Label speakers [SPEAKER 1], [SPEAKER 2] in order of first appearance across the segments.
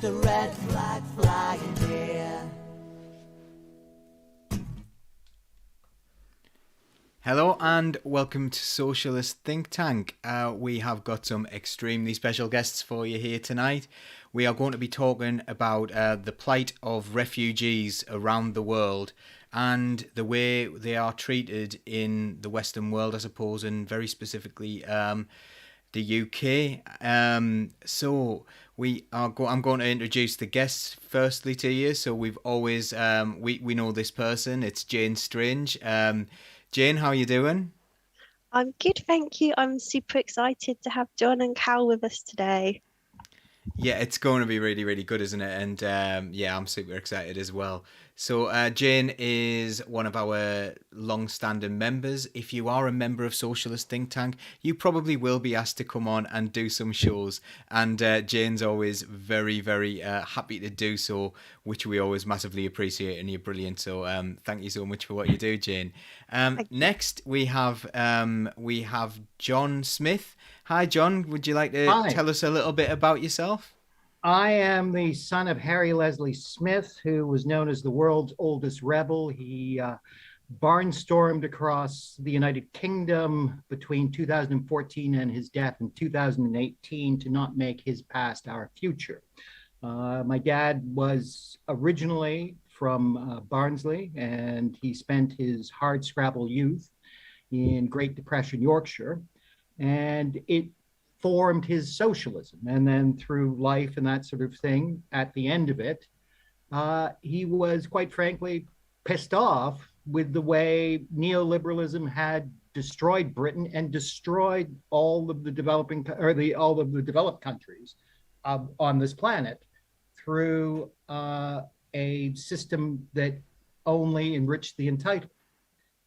[SPEAKER 1] a red flag flying here.
[SPEAKER 2] Hello and welcome to Socialist Think Tank. We have got some extremely special guests for you here tonight. We are going to be talking about the plight of refugees around the world and the way they are treated in the Western world, I suppose, and very specifically the UK. I'm going to introduce the guests firstly to you. So we've always we know this person. It's Jane Strange. Jane, how are you doing?
[SPEAKER 3] I'm good, thank you. I'm super excited to have John and Cal with us today.
[SPEAKER 2] Yeah, it's going to be really, really good, isn't it? And yeah, I'm super excited as well. So Jane is one of our long-standing members. If you are a member of Socialist Think Tank, you probably will be asked to come on and do some shows. And Jane's always very, very happy to do so, which we always massively appreciate. And you're brilliant. So thank you so much for what you do, Jane. Next, we have John Smith. Hi, John. Would you like to tell us a little bit about yourself?
[SPEAKER 4] I am the son of Harry Leslie Smith, who was known as the world's oldest rebel. He barnstormed across the United Kingdom between 2014 and his death in 2018 to not make his past our future. My dad was originally from Barnsley, and he spent his hardscrabble youth in Great Depression Yorkshire. And it formed his socialism. And then through life and that sort of thing, at the end of it, he was quite frankly pissed off with the way neoliberalism had destroyed Britain and destroyed all of the all of the developed countries on this planet through a system that only enriched the entitled.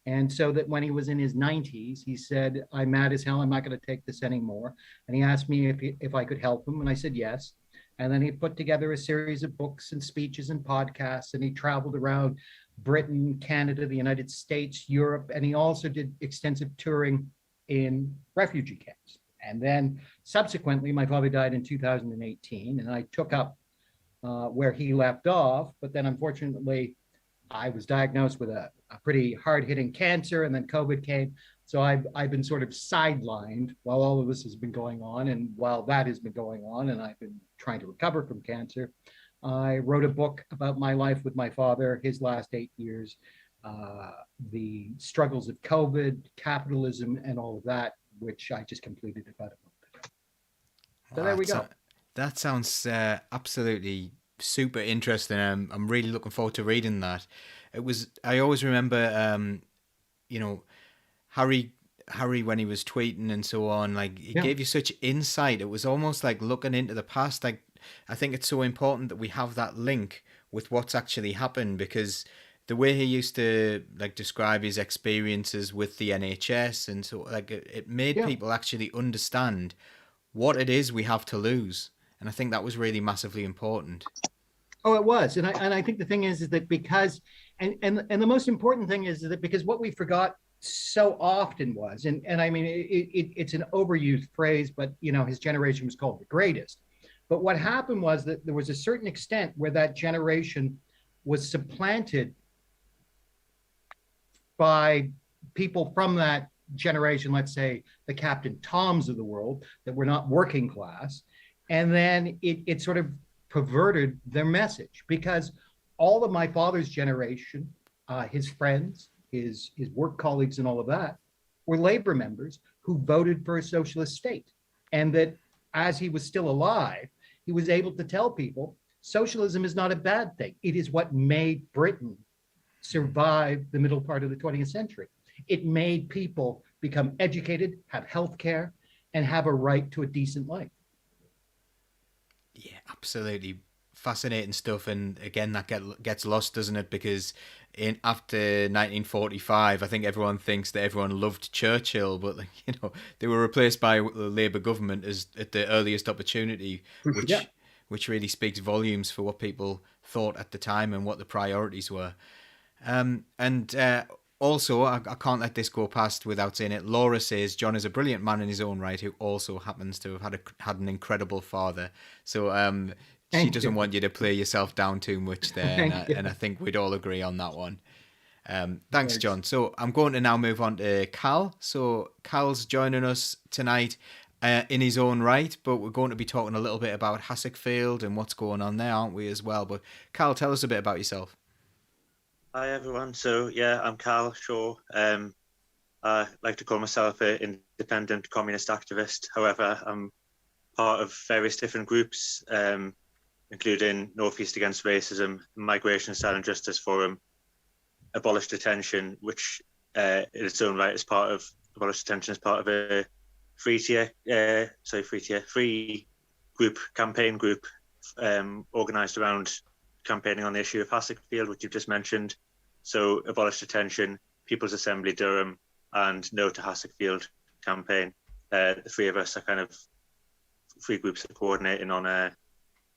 [SPEAKER 4] And so that when he was in his 90s, he said, I'm mad as hell. I'm not going to take this anymore. And he asked me if I could help him. And I said, yes. And then he put together a series of books and speeches and podcasts. And he traveled around Britain, Canada, the United States, Europe. And he also did extensive touring in refugee camps. And then subsequently, my father died in 2018. And I took up where he left off. But then unfortunately, I was diagnosed with a pretty hard-hitting cancer, and then COVID came. So I've been sort of sidelined while all of this has been going on. And while that has been going on, and I've been trying to recover from cancer, I wrote a book about my life with my father, his last 8 years, the struggles of COVID, capitalism, and all of that, which I just completed about a month ago. So there we go.
[SPEAKER 2] That sounds absolutely super interesting. I'm really looking forward to reading that. I always remember, Harry when he was tweeting and so on, like he gave you such insight. It was almost like looking into the past. Like, I think it's so important that we have that link with what's actually happened, because the way he used to like describe his experiences with the NHS and so like it made people actually understand what it is we have to lose. And I think that was really massively important.
[SPEAKER 4] Oh, it was. And I think the thing is that because, and the most important thing is that because what we forgot so often was, and I mean, it's an overused phrase, but, his generation was called the greatest. But what happened was that there was a certain extent where that generation was supplanted by people from that generation, let's say the Captain Toms of the world, that were not working class. And then it sort of perverted their message, because all of my father's generation, his friends, his work colleagues and all of that were labor members who voted for a socialist state. And that as he was still alive, he was able to tell people socialism is not a bad thing. It is what made Britain survive the middle part of the 20th century. It made people become educated, have health care, and have a right to a decent life.
[SPEAKER 2] Yeah, absolutely fascinating stuff. And again, that gets lost, doesn't it? Because after 1945, I think everyone thinks that everyone loved Churchill, but they were replaced by the Labour government at the earliest opportunity, which really speaks volumes for what people thought at the time and what the priorities were. Also, I can't let this go past without saying it. Laura says John is a brilliant man in his own right, who also happens to have had an incredible father. So she
[SPEAKER 4] Thank
[SPEAKER 2] doesn't
[SPEAKER 4] you.
[SPEAKER 2] want you to play yourself down too much there,
[SPEAKER 4] Thank you.
[SPEAKER 2] and I think we'd all agree on that one. Thanks,
[SPEAKER 4] Thanks.
[SPEAKER 2] John. So I'm going to now move on to Cal. So Cal's joining us tonight in his own right, but we're going to be talking a little bit about Hassockfield and what's going on there, aren't we, as well? But Cal, tell us a bit about yourself.
[SPEAKER 5] Hi everyone. So yeah, I'm Cal Shaw. I like to call myself an independent communist activist. However, I'm part of various different groups, including Northeast Against Racism, Migration, Asylum Justice Forum, Abolish Detention, which in its own right is part of Abolish Detention, is part of a free group, campaign group, organised around campaigning on the issue of Hassockfield, which you've just mentioned. So Abolish Detention, People's Assembly Durham, and No to Hassockfield campaign. The three of us are kind of three groups are coordinating on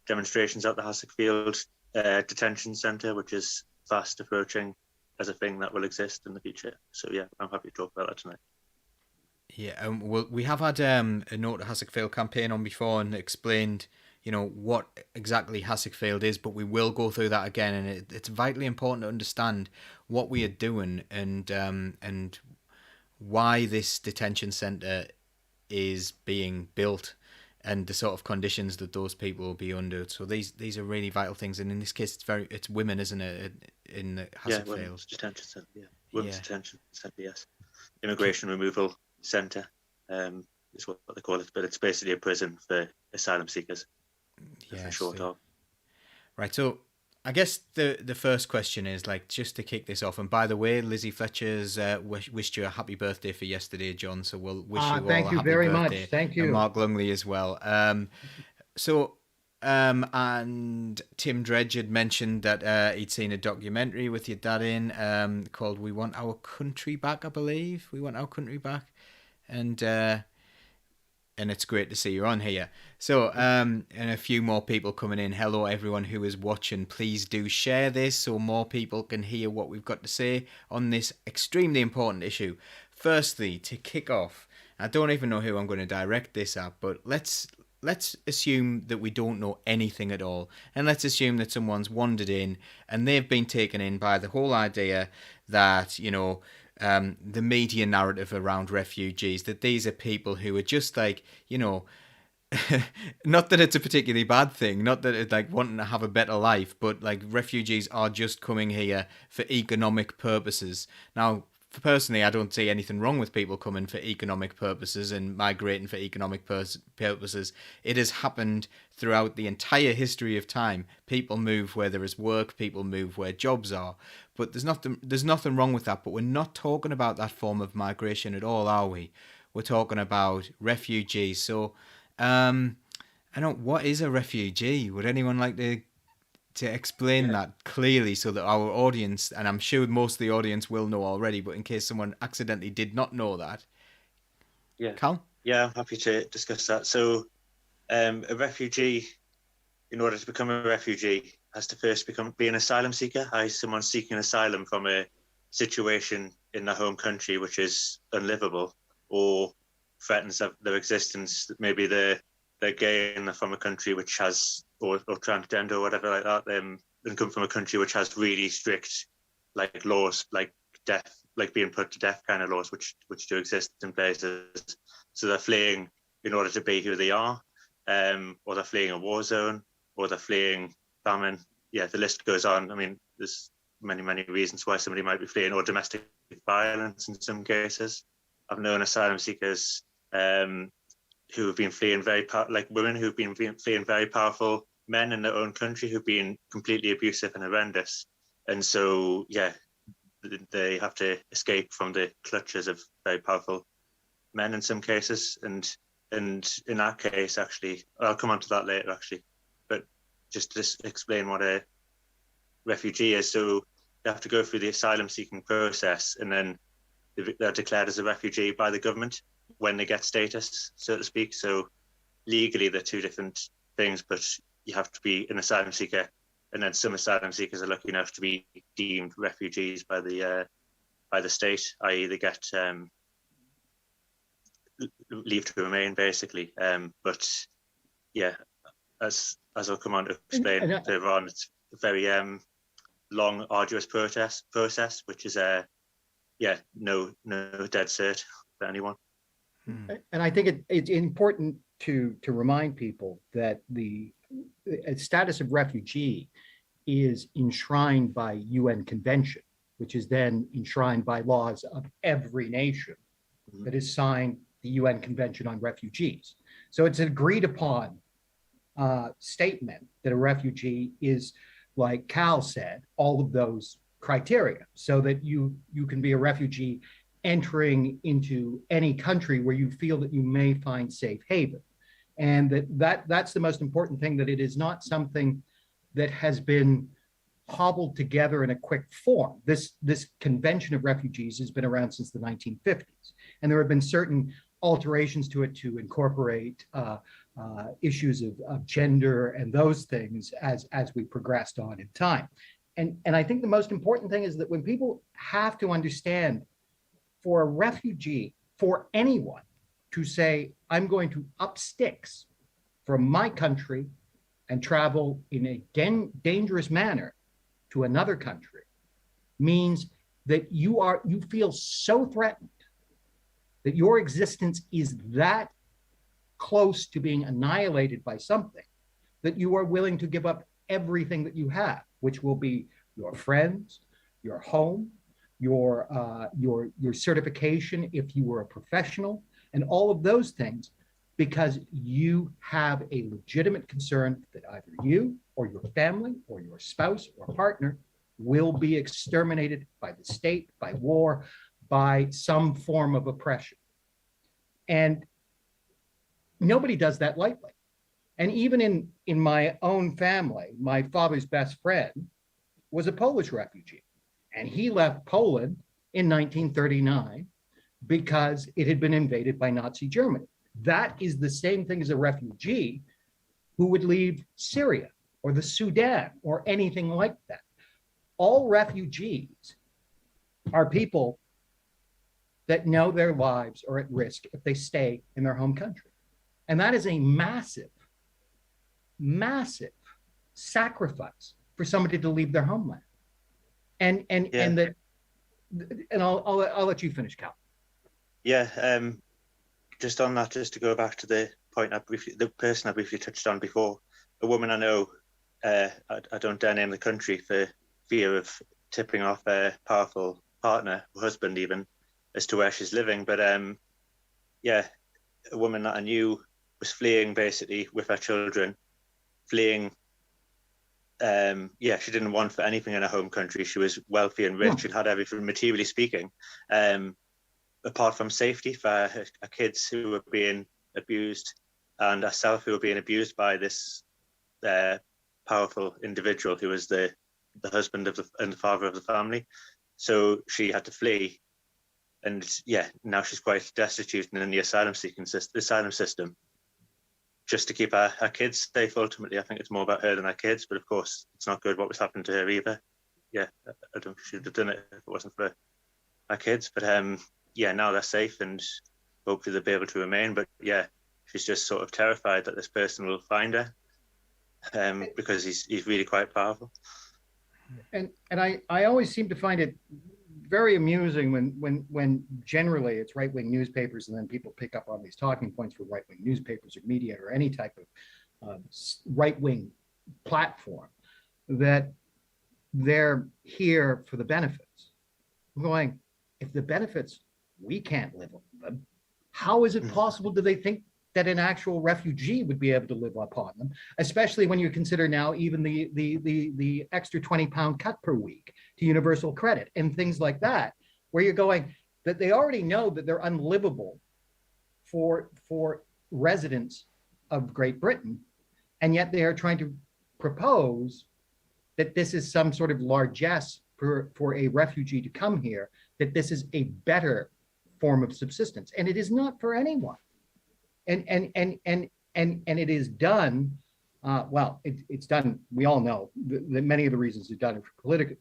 [SPEAKER 5] demonstrations at the Hassockfield detention centre, which is fast approaching as a thing that will exist in the future. So yeah, I'm happy to talk about that tonight.
[SPEAKER 2] Yeah, well, we have had a No to Hassockfield campaign on before and explained, what exactly Hassockfield is, but we will go through that again, and it's vitally important to understand what we are doing and why this detention centre is being built and the sort of conditions that those people will be under. So these are really vital things, and in this case, it's women, isn't it? In the Hassockfield.
[SPEAKER 5] Yeah, women's detention centre. Yeah, women's detention centre. Yes, immigration removal centre is what they call it, but it's basically a prison for asylum seekers.
[SPEAKER 2] Yeah,
[SPEAKER 5] short of.
[SPEAKER 2] Right. So I guess the first question is, like, just to kick this off. And by the way, Lizzie Fletcher's wished you a happy birthday for yesterday, John. So we'll wish you all
[SPEAKER 4] Thank
[SPEAKER 2] a
[SPEAKER 4] you
[SPEAKER 2] happy
[SPEAKER 4] very
[SPEAKER 2] birthday.
[SPEAKER 4] much. Thank you.
[SPEAKER 2] And Mark Lungley as well. And Tim Dredge had mentioned that he'd seen a documentary with your dad in called "We Want Our Country Back," I believe. We Want Our Country Back, and it's great to see you on here. So, and a few more people coming in. Hello, everyone who is watching. Please do share this so more people can hear what we've got to say on this extremely important issue. Firstly, to kick off, I don't even know who I'm going to direct this at, but let's assume that we don't know anything at all, and let's assume that someone's wandered in and they've been taken in by the whole idea that, the media narrative around refugees, that these are people who are just like, not that it's a particularly bad thing, not that it's like wanting to have a better life, but like refugees are just coming here for economic purposes. Now, personally, I don't see anything wrong with people coming for economic purposes and migrating for economic purposes. It has happened throughout the entire history of time. People move where there is work, people move where jobs are. But there's nothing wrong with that. But we're not talking about that form of migration at all, are we? We're talking about refugees. So, what is a refugee? Would anyone like to explain that clearly so that our audience, and I'm sure most of the audience will know already, but in case someone accidentally did not know that.
[SPEAKER 5] Yeah.
[SPEAKER 2] Cal?
[SPEAKER 5] Yeah, I'm happy to discuss that. So a refugee, in order to become a refugee, has to first be an asylum seeker, i.e. someone seeking asylum from a situation in their home country which is unlivable or threatens their existence. Maybe they're gay and they're from a country which has, or transgender or whatever like that, and come from a country which has really strict like laws, like death, like being put to death kind of laws, which do exist in places. So they're fleeing in order to be who they are, or they're fleeing a war zone, or they're fleeing famine. Yeah, the list goes on. I mean, there's many reasons why somebody might be fleeing, or domestic violence in some cases. I've known asylum seekers who have been fleeing like women who've been fleeing very powerful men in their own country who've been completely abusive and horrendous. And so, yeah, they have to escape from the clutches of very powerful men in some cases. And in that case, actually, I'll come on to that later, actually. But just to explain what a refugee is. So they have to go through the asylum seeking process, and then they're declared as a refugee by the government when they get status, so to speak. So legally they're two different things, but you have to be an asylum seeker, and then some asylum seekers are lucky enough to be deemed refugees by the state, i.e. they get leave to remain, basically. But yeah, as I'll come on to explain
[SPEAKER 4] And
[SPEAKER 5] further on, it's a very long, arduous process, which is no dead cert for anyone.
[SPEAKER 4] And I think it's important to remind people that the status of refugee is enshrined by UN convention, which is then enshrined by laws of every nation that has signed the UN Convention on Refugees. So it's an agreed upon statement that a refugee is, like Cal said, all of those criteria, so that you can be a refugee entering into any country where you feel that you may find safe haven. And that's the most important thing, that it is not something that has been hobbled together in a quick form. This Convention of Refugees has been around since the 1950s, and there have been certain alterations to it to incorporate issues of gender and those things as we progressed on in time. And I think the most important thing is that when people have to understand, for a refugee, for anyone to say, I'm going to up sticks from my country and travel in a dangerous manner to another country, means that you feel so threatened, that your existence is that close to being annihilated by something, that you are willing to give up everything that you have, which will be your friends, your home, your certification if you were a professional, and all of those things, because you have a legitimate concern that either you or your family or your spouse or partner will be exterminated by the state, by war, by some form of oppression. And nobody does that lightly. And even in my own family, my father's best friend was a Polish refugee, and he left Poland in 1939 because it had been invaded by Nazi Germany. That is the same thing as a refugee who would leave Syria or the Sudan or anything like that. All refugees are people that know their lives are at risk if they stay in their home country. And that is a massive, massive sacrifice for somebody to leave their homeland. And I'll let you finish, Cal.
[SPEAKER 5] Yeah, just on that, just to go back to the point the person I briefly touched on before, a woman I know, I don't dare name the country for fear of tipping off a powerful partner, or husband even, as to where she's living. But a woman that I knew was fleeing basically with her children, fleeing. She didn't want for anything in her home country. She was wealthy and rich and had everything, materially speaking, apart from safety for her kids who were being abused, and herself who were being abused by this powerful individual who was the husband of and the father of the family. So she had to flee, and now she's quite destitute and in the asylum system, just to keep her kids safe. Ultimately, I think it's more about her than her kids, but of course it's not good what was happening to her either. I don't think she would have done it if it wasn't for her kids. But now they're safe, and hopefully they'll be able to remain. But she's just sort of terrified that this person will find her, because he's really quite powerful.
[SPEAKER 4] And I always seem to find it very amusing when generally it's right-wing newspapers, and then people pick up on these talking points for right-wing newspapers or media or any type of right-wing platform, that they're here for the benefits. I'm going, if the benefits, we can't live on them, how is it possible, do they think that an actual refugee would be able to live upon them, especially when you consider now even the extra 20-pound cut per week to universal credit and things like that, where you're going, that they already know that they're unlivable for residents of Great Britain, and yet they are trying to propose that this is some sort of largesse for a refugee to come here, that this is a better form of subsistence, and it is not for anyone. And it is done. It's done. We all know that many of the reasons it's done for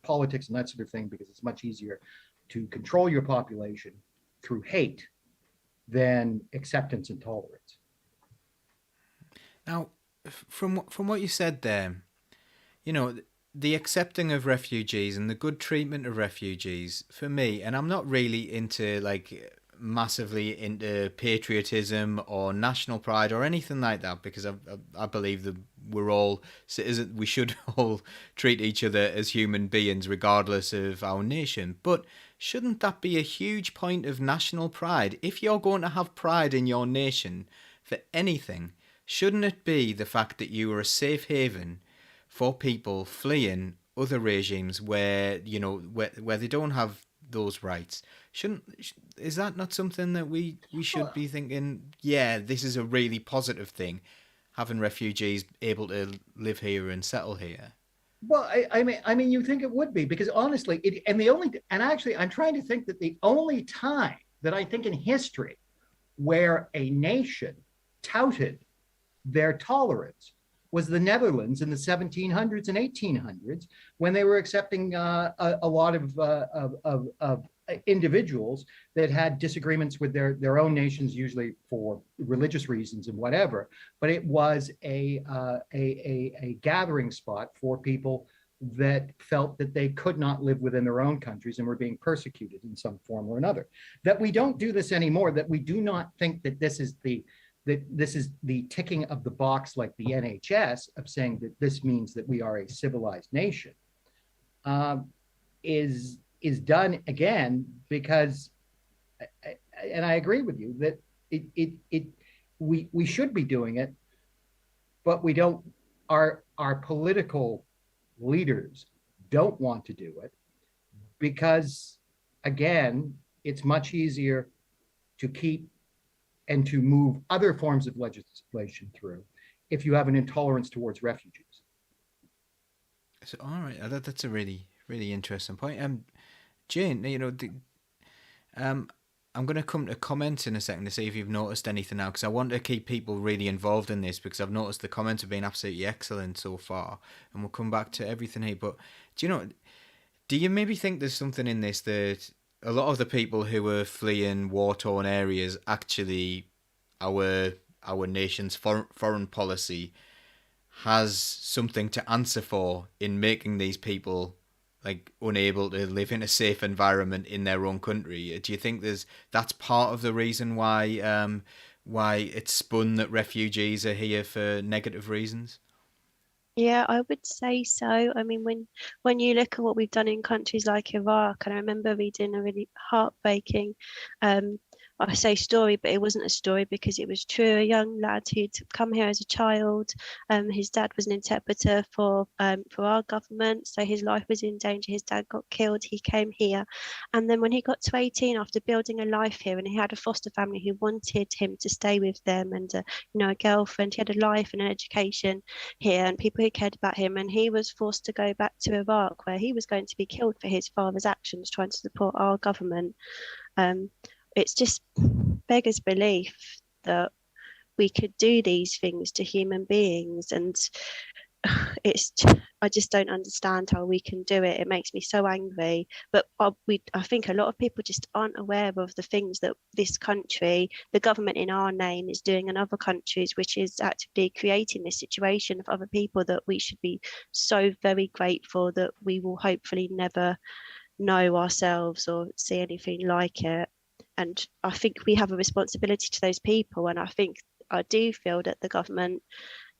[SPEAKER 4] politics and that sort of thing, because it's much easier to control your population through hate than acceptance and tolerance.
[SPEAKER 2] Now, from what you said there, you know, the accepting of refugees and the good treatment of refugees for me, and I'm not really into like massively into patriotism or national pride or anything like that, because I believe that we're all citizens. We should all treat each other as human beings regardless of our nation. But shouldn't that be a huge point of national pride? If you're going to have pride in your nation for anything, shouldn't it be the fact that you are a safe haven for people fleeing other regimes where, you know, where they don't have those rights? Is that not something that we should be thinking, yeah, this is a really positive thing, having refugees able to live here and settle here?
[SPEAKER 4] Well, I mean, you think it would be, because honestly, and actually, I'm trying to think that the only time that I think in history where a nation touted their tolerance was the Netherlands in the 1700s and 1800s, when they were accepting a lot of individuals that had disagreements with their own nations, usually for religious reasons and whatever. But it was a gathering spot for people that felt that they could not live within their own countries and were being persecuted in some form or another. That we don't do this anymore, that we do not think that this is the ticking of the box like the NHS of saying that this means that we are a civilized nation, is done again because, and I agree with you that we should be doing it, but we don't. Our political leaders don't want to do it because, again, it's much easier to keep and to move other forms of legislation through if you have an intolerance towards refugees.
[SPEAKER 2] So, all right, that's a really, really interesting point. Jane, you know, I'm going to come to comments in a second to see if you've noticed anything now, because I want to keep people really involved in this, because I've noticed the comments have been absolutely excellent so far, and we'll come back to everything here. But do you maybe think there's something in this that a lot of the people who are fleeing war-torn areas, actually our nation's foreign policy has something to answer for in making these people like unable to live in a safe environment in their own country? Do you think that's part of the reason why it's spun that refugees are here for negative reasons?
[SPEAKER 3] Yeah, I would say so. I mean, when you look at what we've done in countries like Iraq, and I remember reading a really heartbreaking, I say story, but it wasn't a story because it was true. A young lad who'd come here as a child. His dad was an interpreter for our government, so his life was in danger. His dad got killed. He came here, and then when he got to 18, after building a life here, and he had a foster family who wanted him to stay with them, and a girlfriend. He had a life and an education here, and people who cared about him. And he was forced to go back to Iraq, where he was going to be killed for his father's actions, trying to support our government. It's just beggars belief that we could do these things to human beings, and I just don't understand how we can do it. It makes me so angry. But I think a lot of people just aren't aware of the things that this country, the government in our name, is doing in other countries, which is actively creating this situation of other people that we should be so very grateful that we will hopefully never know ourselves or see anything like it. And I think we have a responsibility to those people. And I do feel that the government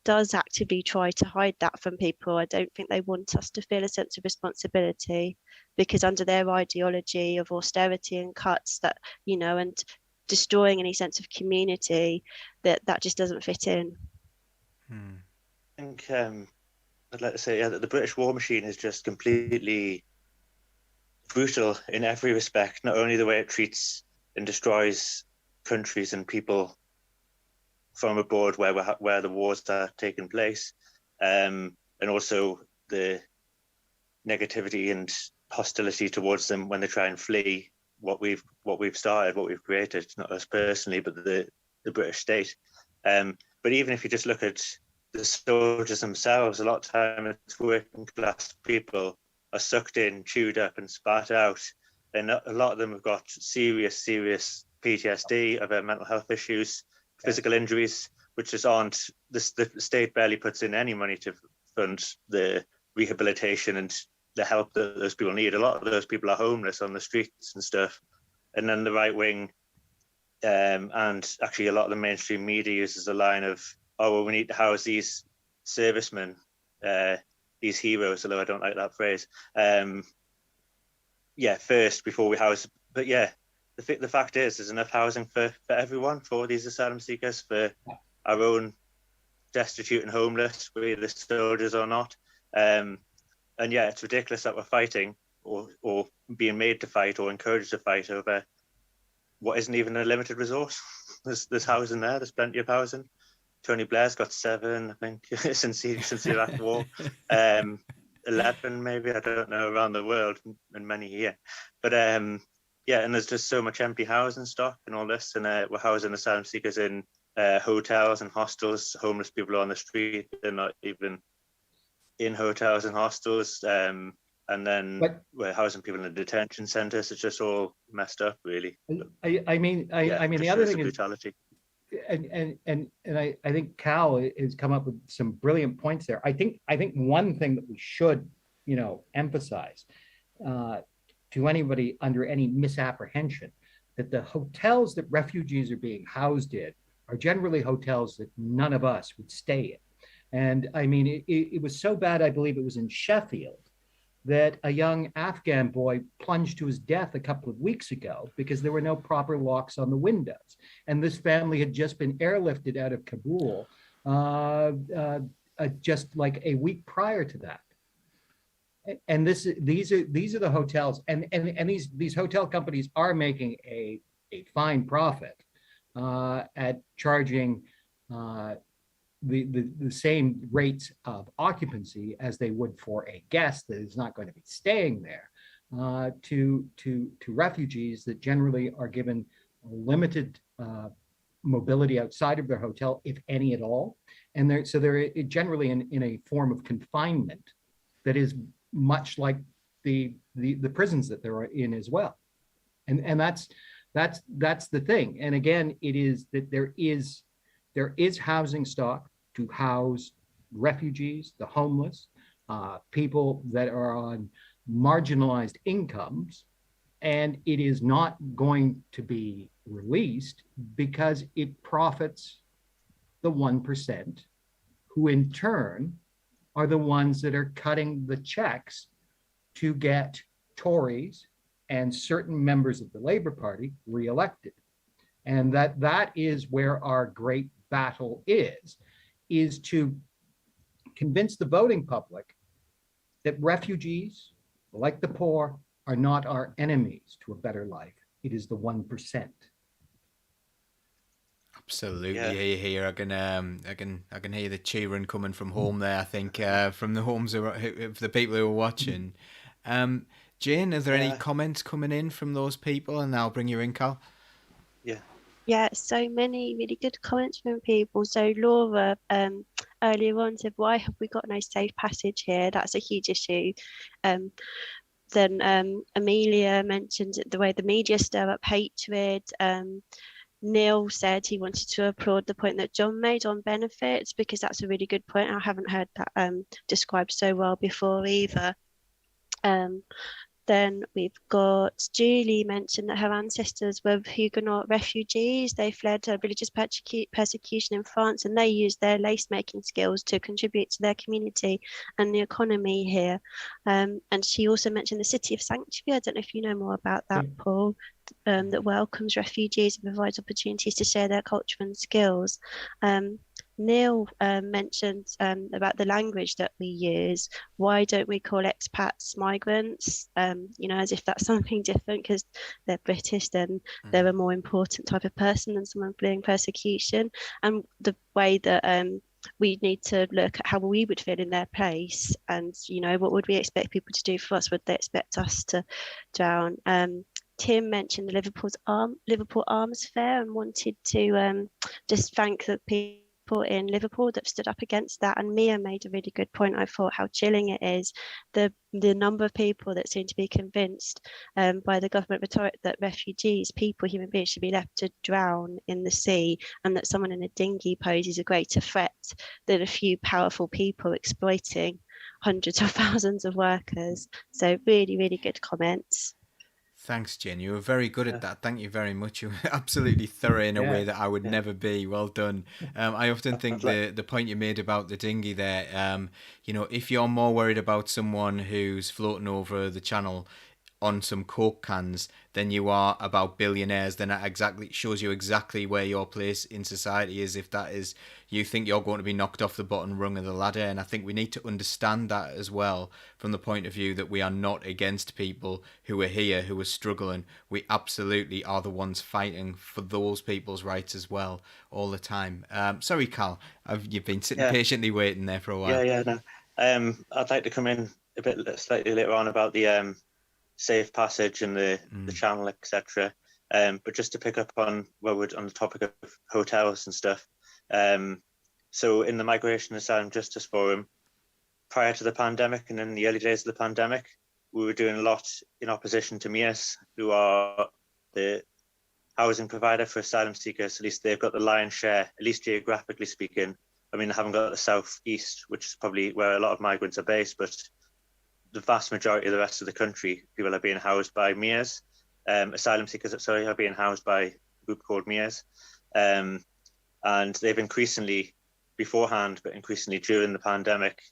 [SPEAKER 3] does actively try to hide that from people. I don't think they want us to feel a sense of responsibility, because under their ideology of austerity and cuts that, and destroying any sense of community, that just doesn't fit in.
[SPEAKER 5] I think I'd like to say that the British war machine is just completely brutal in every respect, not only the way it treats and destroys countries and people from abroad where the wars are taking place, and also the negativity and hostility towards them when they try and flee what we've started, what we've created, not us personally, but the British state. But even if you just look at the soldiers themselves, a lot of time it's working class people are sucked in, chewed up and spat out. And a lot of them have got serious PTSD, other mental health issues, physical injuries. which just aren't, the state barely puts in any money to fund the rehabilitation and the help that those people need. A lot of those people are homeless on the streets and stuff. And then the right wing and actually a lot of the mainstream media uses a line of, oh, well, we need to house these servicemen, these heroes, although I don't like that phrase, first before we house. But yeah, the fact is there's enough housing for everyone, for these asylum seekers, for our own destitute and homeless, whether soldiers or not. And yeah, it's ridiculous that we're fighting or being made to fight or encouraged to fight over what isn't even a limited resource. There's housing there. There's plenty of housing. Tony Blair's got 7, I think, since the Iraq War. 11 maybe, I don't know, around the world, and many here. But yeah, and there's just so much empty housing stock and all this, and we're housing asylum seekers in hotels and hostels. Homeless people are on the street. They're not even in hotels and hostels. And then we're housing people in the detention centres. It's just all messed up, really.
[SPEAKER 4] I mean, the other thing is
[SPEAKER 5] brutality.
[SPEAKER 4] And I think Cal has come up with some brilliant points there. I think one thing that we should, emphasize to anybody under any misapprehension, that the hotels that refugees are being housed in are generally hotels that none of us would stay in. And I mean, it was so bad, I believe it was in Sheffield, that a young Afghan boy plunged to his death a couple of weeks ago because there were no proper locks on the windows. And this family had just been airlifted out of Kabul just like a week prior to that. And these are the hotels, and these hotel companies are making a fine profit at charging the same rates of occupancy as they would for a guest that is not going to be staying there, to refugees that generally are given limited mobility outside of their hotel, if any at all, and they're generally in a form of confinement that is much like the prisons that they're in as well, and that's the thing. And again, it is that there is housing stock to house refugees, the homeless, people that are on marginalized incomes, and it is not going to be released because it profits the 1%, who in turn are the ones that are cutting the checks to get Tories and certain members of the Labour Party reelected. And that is where our great battle is to convince the voting public that refugees, like the poor, are not our enemies to a better life. It is the 1%.
[SPEAKER 2] Absolutely, here I can hear the cheering coming from home there. I think from the homes of the people who are watching. Jane, are there any comments coming in from those people? And I'll bring you in, Cal.
[SPEAKER 3] Yeah, so many really good comments from people. So Laura earlier on said, why have we got no safe passage here? That's a huge issue. Then Amelia mentioned the way the media stir up hatred. Neil said he wanted to applaud the point that John made on benefits, because that's a really good point. I haven't heard that described so well before either. Then we've got Julie mentioned that her ancestors were Huguenot refugees. They fled religious persecution in France, and they used their lace-making skills to contribute to their community and the economy here. And she also mentioned the City of Sanctuary. I don't know if you know more about that, Paul, that welcomes refugees and provides opportunities to share their culture and skills. Neil mentioned about the language that we use. Why don't we call expats migrants? As if that's something different because they're British, then they're a more important type of person than someone fleeing persecution. And the way that we need to look at how we would feel in their place, and what would we expect people to do for us? Would they expect us to drown? Tim mentioned the Liverpool Arms Fair and wanted to just thank the people people in Liverpool that stood up against that. And Mia made a really good point. I thought how chilling it is, the number of people that seem to be convinced by the government rhetoric that refugees, people, human beings, should be left to drown in the sea, and that someone in a dinghy poses a greater threat than a few powerful people exploiting hundreds of thousands of workers. So really, really good comments.
[SPEAKER 2] Thanks, Jen. You were very good at that. Thank you very much. You were absolutely thorough in a way that I would never be. Well done. I often think the point you made about the dinghy there, if you're more worried about someone who's floating over the channel on some Coke cans than you are about billionaires, then that exactly shows you exactly where your place in society is. If that is, you think you're going to be knocked off the bottom rung of the ladder. And I think we need to understand that as well, from the point of view that we are not against people who are here, who are struggling. We absolutely are the ones fighting for those people's rights as well, all the time. Sorry, Cal, you've been sitting patiently waiting there for a while.
[SPEAKER 5] No. I'd like to come in a bit slightly later on about the safe passage and the channel, etc. But just to pick up on on the topic of hotels and stuff. So in the Migration Asylum Justice Forum, prior to the pandemic and in the early days of the pandemic, we were doing a lot in opposition to MIAS, who are the housing provider for asylum seekers. At least they've got the lion's share, at least geographically speaking. I mean, I haven't got the southeast, which is probably where a lot of migrants are based, but the vast majority of the rest of the country, people are being housed by MIAS. Asylum seekers, are being housed by a group called MIAS. And they've increasingly, beforehand, but increasingly during the pandemic,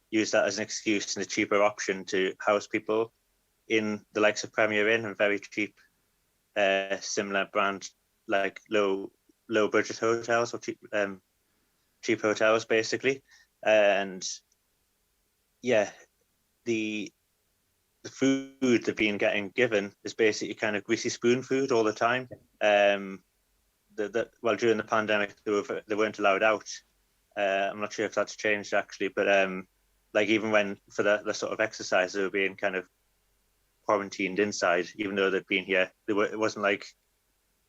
[SPEAKER 5] used that as an excuse and a cheaper option to house people in the likes of Premier Inn and very cheap, similar brand, like low budget hotels or cheap hotels, basically. And yeah, the food they've been getting given is basically kind of greasy spoon food all the time. Well, during the pandemic, they weren't allowed out. I'm not sure if that's changed actually, but like even when for the sort of exercise, they were being kind of quarantined inside, even though they'd been here. It wasn't like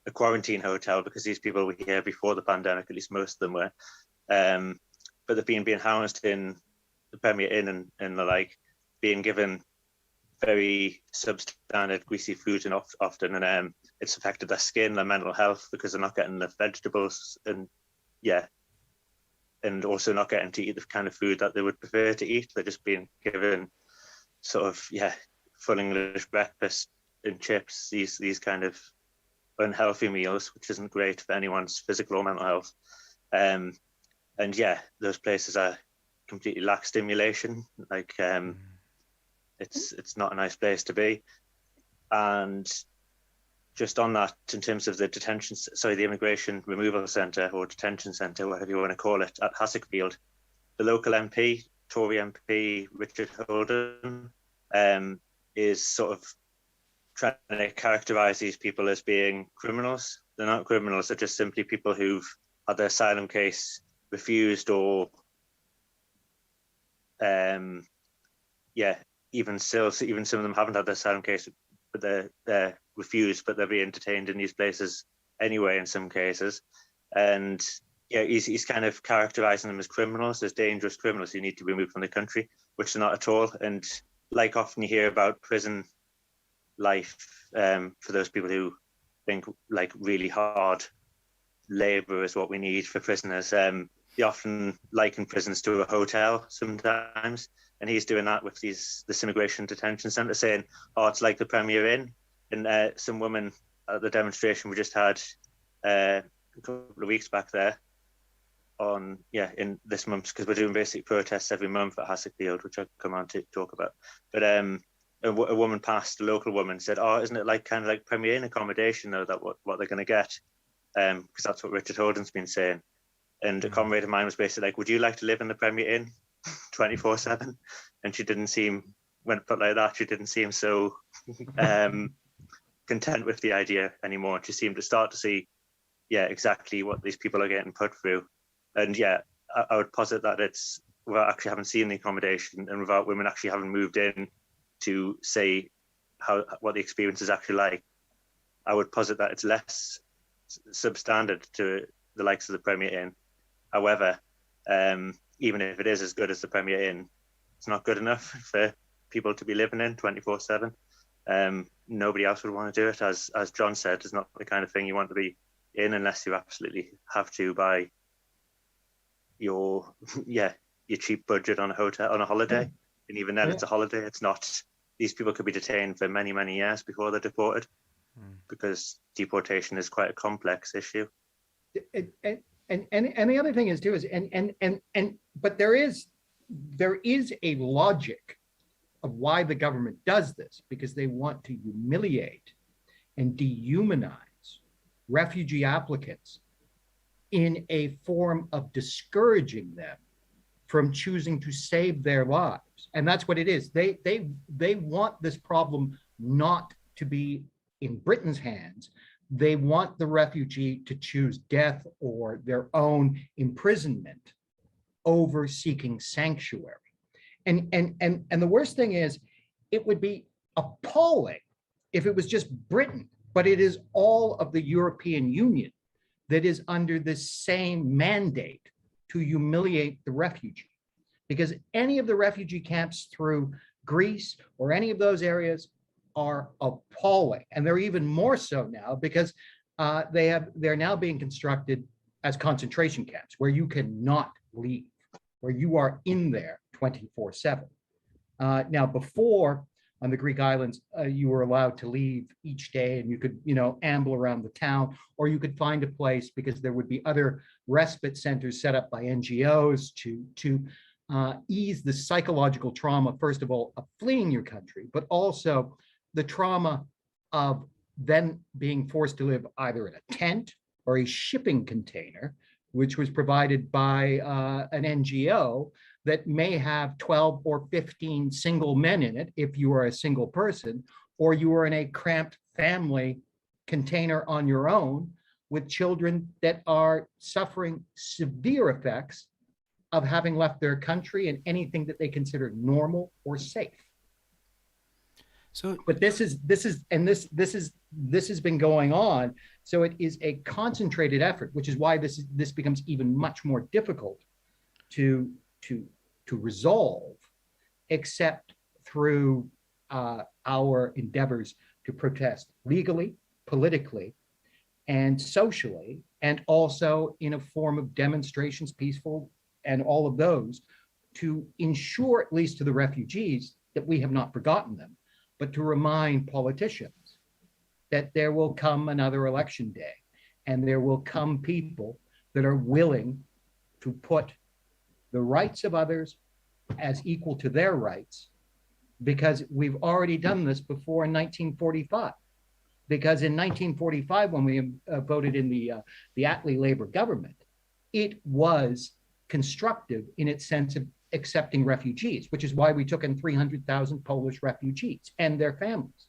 [SPEAKER 5] a quarantine hotel because these people were here before the pandemic, at least most of them were. But they've been housed in the Premier Inn and the like, being given very substandard greasy food and often, and it's affected their skin, their mental health, because they're not getting the vegetables and also not getting to eat the kind of food that they would prefer to eat. They're just being given sort of full English breakfast and chips, these kind of unhealthy meals, which isn't great for anyone's physical or mental health. And those places are completely lack stimulation. Like it's not a nice place to be. And just on that, in terms of the Immigration Removal Centre or Detention Centre, whatever you want to call it, at Hassickfield, the local MP, Tory MP Richard Holden, is sort of trying to characterise these people as being criminals. They're not criminals, they're just simply people who've had their asylum case refused or even some of them haven't had their asylum case, but they're refused, but they're being detained in these places anyway in some cases. And he's kind of characterizing them as criminals, as dangerous criminals who need to be removed from the country, which they're not at all. And like often you hear about prison life, for those people who think like really hard labor is what we need for prisoners, they often liken prisons to a hotel sometimes, and he's doing that with this immigration detention centre, saying, oh, it's like the Premier Inn. And some woman at the demonstration we just had a couple of weeks back there in this month, because we're doing basic protests every month at Hassickfield, which I'll come on to talk about. But a woman passed, a local woman, said, oh, isn't it kind of like Premier Inn accommodation though, that what they're going to get? Because that's what Richard Holden's been saying. And a comrade of mine was basically like, would you like to live in the Premier Inn 24/7? And she didn't seem, when put like that, she didn't seem so content with the idea anymore. She seemed to start to see, exactly what these people are getting put through. And I would posit that it's without actually having seen the accommodation and without women actually having moved in to say what the experience is actually like, I would posit that it's less substandard to the likes of the Premier Inn. However, even if it is as good as the Premier Inn, it's not good enough for people to be living in 24/7. Nobody else would want to do it. As John said, it's not the kind of thing you want to be in unless you absolutely have to buy your cheap budget on a holiday. And even then, it's a holiday. It's not. These people could be detained for many, many years before they're deported, because deportation is quite a complex issue.
[SPEAKER 4] And the other thing is too is but there is a logic of why the government does this, because they want to humiliate and dehumanize refugee applicants in a form of discouraging them from choosing to save their lives. And that's what it is. They want this problem not to be in Britain's hands. They want the refugee to choose death or their own imprisonment over seeking sanctuary. And the worst thing is, it would be appalling if it was just Britain, but it is all of the European Union that is under this same mandate to humiliate the refugee. Because any of the refugee camps through Greece or any of those areas are appalling. And they're even more so now because they're now being constructed as concentration camps where you cannot leave, where you are in there 24/7. Now, before on the Greek islands, you were allowed to leave each day and you could, amble around the town, or you could find a place because there would be other respite centers set up by NGOs to ease the psychological trauma, first of all, of fleeing your country, but also the trauma of then being forced to live either in a tent or a shipping container, which was provided by an NGO that may have 12 or 15 single men in it if you are a single person, or you are in a cramped family container on your own with children that are suffering severe effects of having left their country and anything that they consider normal or safe.
[SPEAKER 2] So,
[SPEAKER 4] but this has been going on. So it is a concentrated effort, which is why this becomes even much more difficult to resolve, except through our endeavors to protest legally, politically, and socially, and also in a form of demonstrations, peaceful, and all of those, to ensure, at least to the refugees, that we have not forgotten them, but to remind politicians that there will come another election day, and there will come people that are willing to put the rights of others as equal to their rights, because we've already done this before in 1945. Because in 1945, when we voted in the Attlee Labour government, it was constructive in its sense of accepting refugees, which is why we took in 300,000 Polish refugees and their families.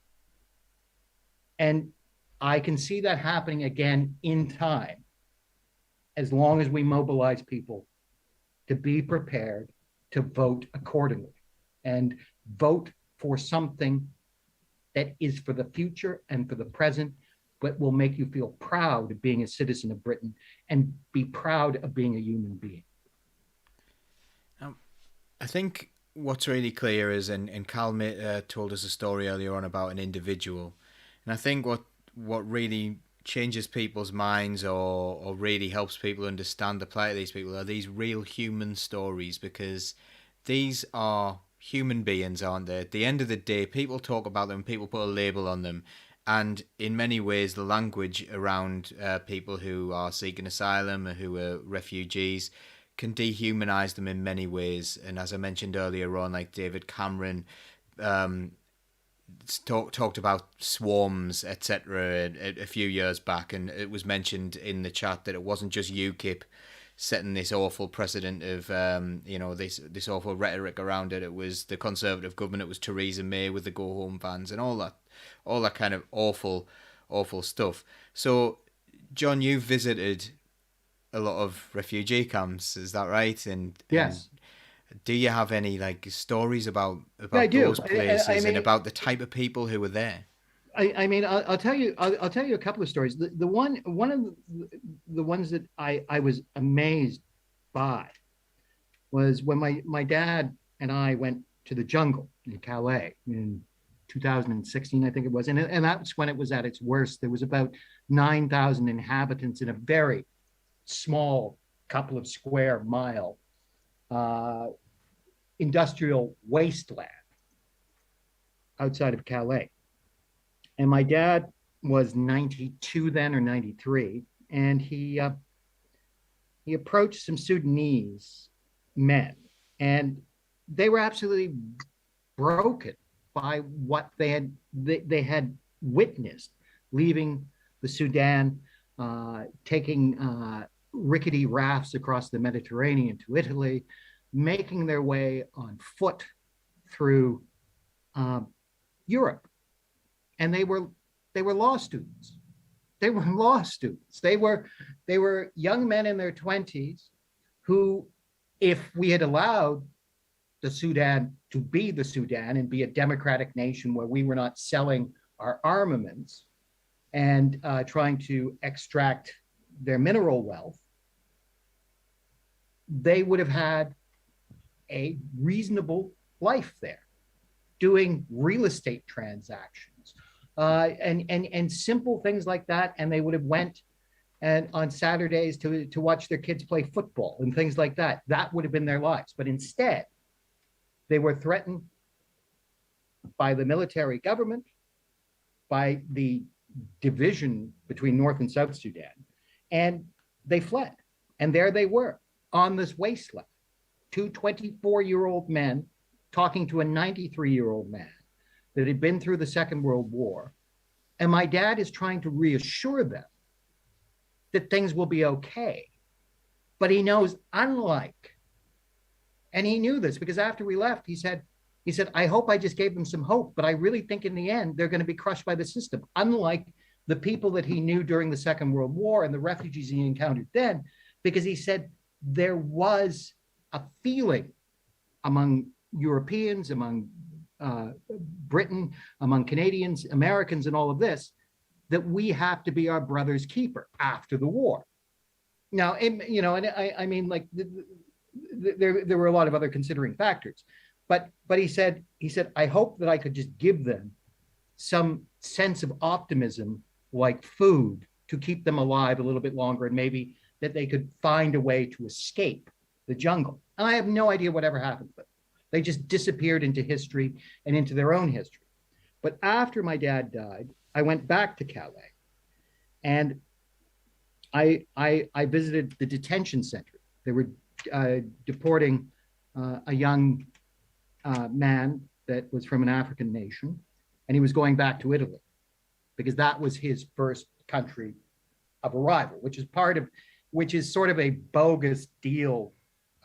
[SPEAKER 4] And I can see that happening again in time, as long as we mobilize people to be prepared to vote accordingly and vote for something that is for the future and for the present, but will make you feel proud of being a citizen of Britain and be proud of being a human being.
[SPEAKER 2] I think what's really clear is, and Carl told us a story earlier on about an individual, and I think what really changes people's minds or really helps people understand the plight of these people are these real human stories, because these are human beings, aren't they? At the end of the day, people talk about them, people put a label on them, and in many ways the language around people who are seeking asylum or who are refugees can dehumanize them in many ways. And as I mentioned earlier on, like David Cameron talked about swarms, etc. a few years back, and it was mentioned in the chat that it wasn't just UKIP setting this awful precedent of this awful rhetoric around it. It was the Conservative government, it was Theresa May with the go home bans and all that kind of awful stuff. So John, you've visited a lot of refugee camps, is that right? And
[SPEAKER 4] yes.
[SPEAKER 2] And do you have any stories about
[SPEAKER 4] I do.
[SPEAKER 2] those places
[SPEAKER 4] I mean,
[SPEAKER 2] and about the type of people who were there?
[SPEAKER 4] I'll tell you a couple of stories. The one of the ones that I was amazed by was when my dad and I went to the jungle in Calais in 2016, I think it was. And that's when it was at its worst. There was about 9,000 inhabitants in a very small couple of square mile industrial wasteland outside of Calais. And my dad was 92 then, or 93, and he approached some Sudanese men, and they were absolutely broken by what they had witnessed, leaving the Sudan, taking rickety rafts across the Mediterranean to Italy, making their way on foot through Europe. And they were law students. They were law students. They were young men in their 20s who, if we had allowed the Sudan to be the Sudan and be a democratic nation where we were not selling our armaments and trying to extract their mineral wealth, they would have had a reasonable life there, doing real estate transactions and simple things like that. And they would have went and on Saturdays to watch their kids play football and things like that. That would have been their lives. But instead, they were threatened by the military government, by the division between North and South Sudan, and they fled. And there they were on this wasteland, two 24-year-old men talking to a 93-year-old man that had been through the Second World War. And my dad is trying to reassure them that things will be okay. But he knows, and he knew this because after we left, he said, I hope I just gave them some hope, but I really think in the end, they're going to be crushed by the system. Unlike the people that he knew during the Second World War and the refugees he encountered then, because he said there was a feeling among Europeans, among Britain, among Canadians, Americans, and all of this, that we have to be our brother's keeper after the war. Now, I mean, like, there were a lot of other considering factors, but he said, I hope that I could just give them some sense of optimism, like food, to keep them alive a little bit longer, and maybe that they could find a way to escape the jungle. And I have no idea whatever happened to them. They just disappeared into history and into their own history. But after my dad died, I went back to Calais, and I visited the detention center. They were deporting a young man that was from an African nation, and he was going back to Italy because that was his first country of arrival, which is sort of a bogus deal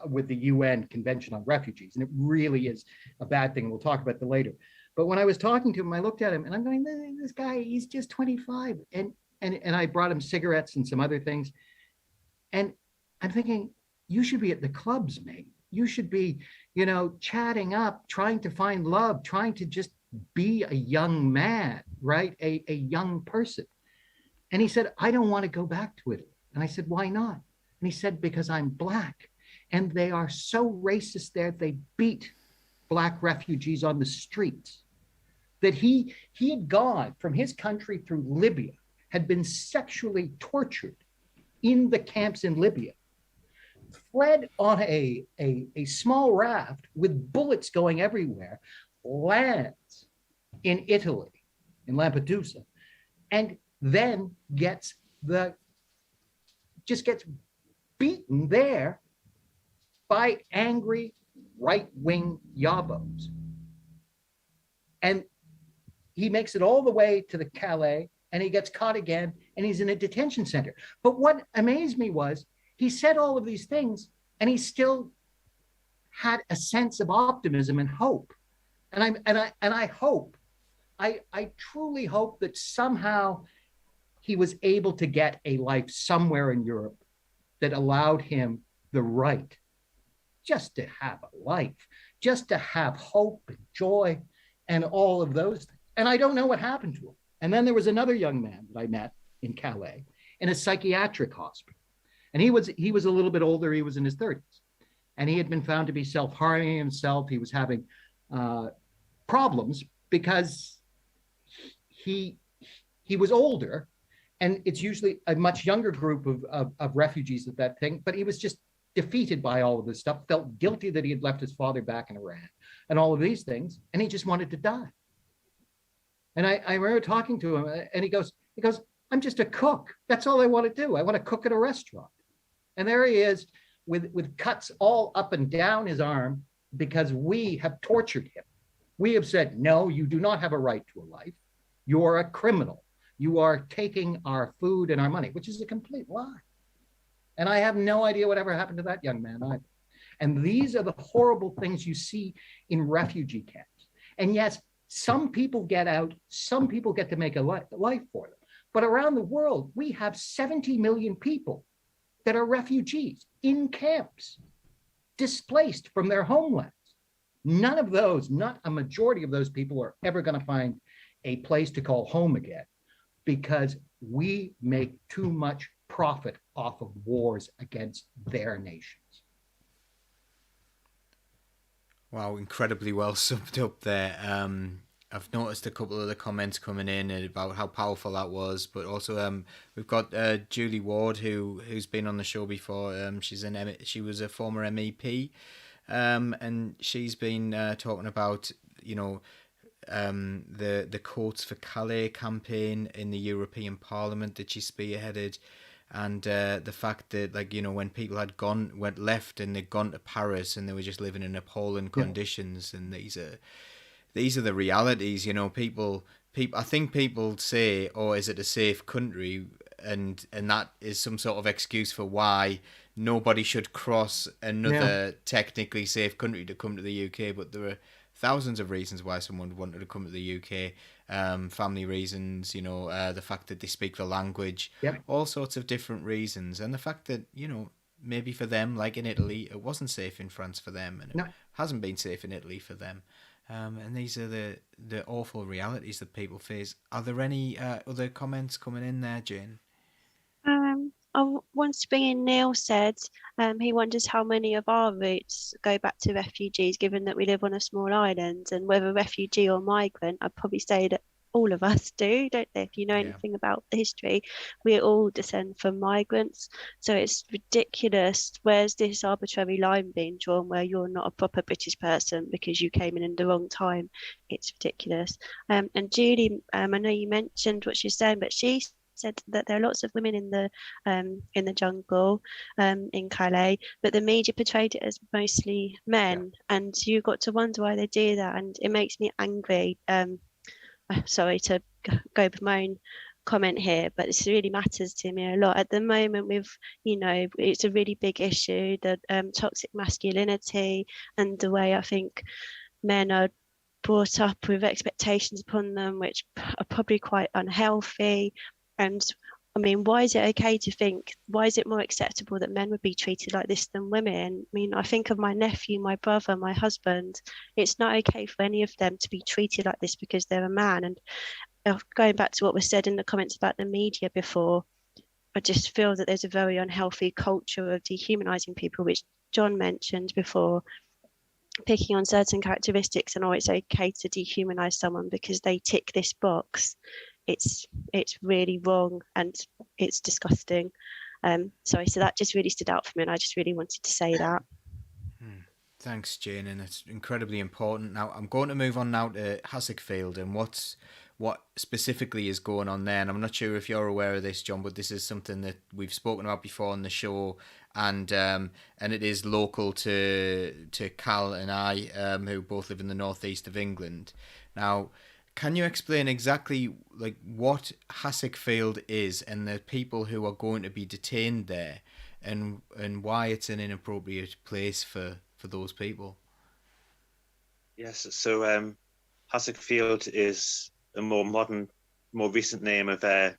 [SPEAKER 4] with the UN Convention on Refugees. And it really is a bad thing. And we'll talk about that later. But when I was talking to him, I looked at him and I'm going, this guy, he's just 25. And I brought him cigarettes and some other things. And I'm thinking, you should be at the clubs, mate. You should be, chatting up, trying to find love, trying to just be a young man, right? A young person. And he said, I don't want to go back to Italy. And I said, why not? And he said, because I'm Black. And they are so racist there, they beat Black refugees on the streets. That he had gone from his country through Libya, had been sexually tortured in the camps in Libya, fled on a small raft with bullets going everywhere, lands in Italy, in Lampedusa, and then gets beaten there by angry right-wing yabos. And he makes it all the way to the Calais, and he gets caught again, and he's in a detention center. But what amazed me was he said all of these things, and he still had a sense of optimism and hope. And I truly hope that somehow he was able to get a life somewhere in Europe that allowed him the right just to have a life, just to have hope and joy and all of those things. And I don't know what happened to him. And then there was another young man that I met in Calais in a psychiatric hospital. And he was a little bit older. He was in his 30s, and he had been found to be self-harming himself. He was having problems because he was older, and it's usually a much younger group of refugees at that thing. But he was just defeated by all of this stuff, felt guilty that he had left his father back in Iran and all of these things, and he just wanted to die. And I remember talking to him, and he goes, I'm just a cook. That's all I want to do. I want to cook at a restaurant. And there he is with cuts all up and down his arm because we have tortured him. We have said, no, you do not have a right to a life. You are a criminal. You are taking our food and our money, which is a complete lie. And I have no idea whatever happened to that young man either. And these are the horrible things you see in refugee camps. And yes, some people get out, some people get to make a life for them. But around the world, we have 70 million people that are refugees in camps, displaced from their homelands. None of those, not a majority of those people are ever going to find a place to call home again because we make too much profit off of wars against their nations.
[SPEAKER 2] Wow, incredibly well summed up there. I've noticed a couple of the comments coming in about how powerful that was, but also we've got Julie Ward who's been on the show before. She was a former MEP, and she's been talking about the Coats for Calais campaign in the European Parliament that she spearheaded. And the fact that, when people had went left and they'd gone to Paris and they were just living in appalling conditions, and these are the realities. People. I think people say, "Oh, is it a safe country?" And that is some sort of excuse for why nobody should cross another technically safe country to come to the UK. But there are thousands of reasons why someone wanted to come to the UK. Family reasons, the fact that they speak the language, all sorts of different reasons. And the fact that, maybe for them, like in Italy, it wasn't safe in France for them, and it hasn't been safe in Italy for them. And these are the awful realities that people face. Are there any other comments coming in there, Jane?
[SPEAKER 3] I want to bring in Neil said he wonders how many of our roots go back to refugees, given that we live on a small island, and whether refugee or migrant. I'd probably say that all of us do, don't they? If you know anything about the history, we all descend from migrants. So it's ridiculous. Where's this arbitrary line being drawn where you're not a proper British person because you came in the wrong time? It's ridiculous. And Julie, I know you mentioned what she's saying, but she said that there are lots of women in the jungle in Calais, but the media portrayed it as mostly men, and you got to wonder why they do that, and it makes me angry. Sorry to go with my own comment here, but this really matters to me a lot at the moment. It's a really big issue, the toxic masculinity and the way I think men are brought up with expectations upon them which are probably quite unhealthy. And I mean, why is it okay to think, why is it more acceptable that men would be treated like this than women? I mean, I think of my nephew, my brother, my husband. It's not okay for any of them to be treated like this because they're a man. And going back to what was said in the comments about the media before, I just feel that there's a very unhealthy culture of dehumanizing people, which John mentioned before, picking on certain characteristics, and it's okay to dehumanize someone because they tick this box. It's really wrong and it's disgusting. So that just really stood out for me, and I just really wanted to say that.
[SPEAKER 2] Thanks, Jane, and it's incredibly important. Now I'm going to move on now to Hasekfield and what specifically is going on there. And I'm not sure if you're aware of this, John, but this is something that we've spoken about before on the show, and it is local to Cal and I, who both live in the northeast of England. Now, can you explain exactly what Hasekfield is and the people who are going to be detained there, and why it's an inappropriate place for those people?
[SPEAKER 5] Yes, so Hasekfield is a more modern, more recent name of a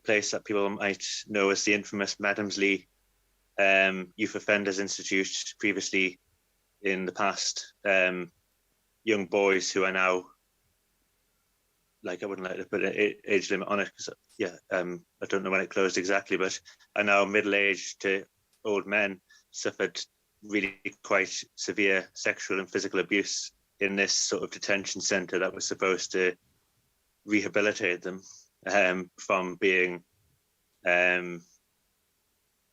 [SPEAKER 5] place that people might know as the infamous Madamsley Youth Offenders Institute. Previously, in the past, young boys who are now, I wouldn't like to put an age limit on it because I don't know when it closed exactly, but are now middle-aged to old men suffered really quite severe sexual and physical abuse in this sort of detention centre that was supposed to rehabilitate them from being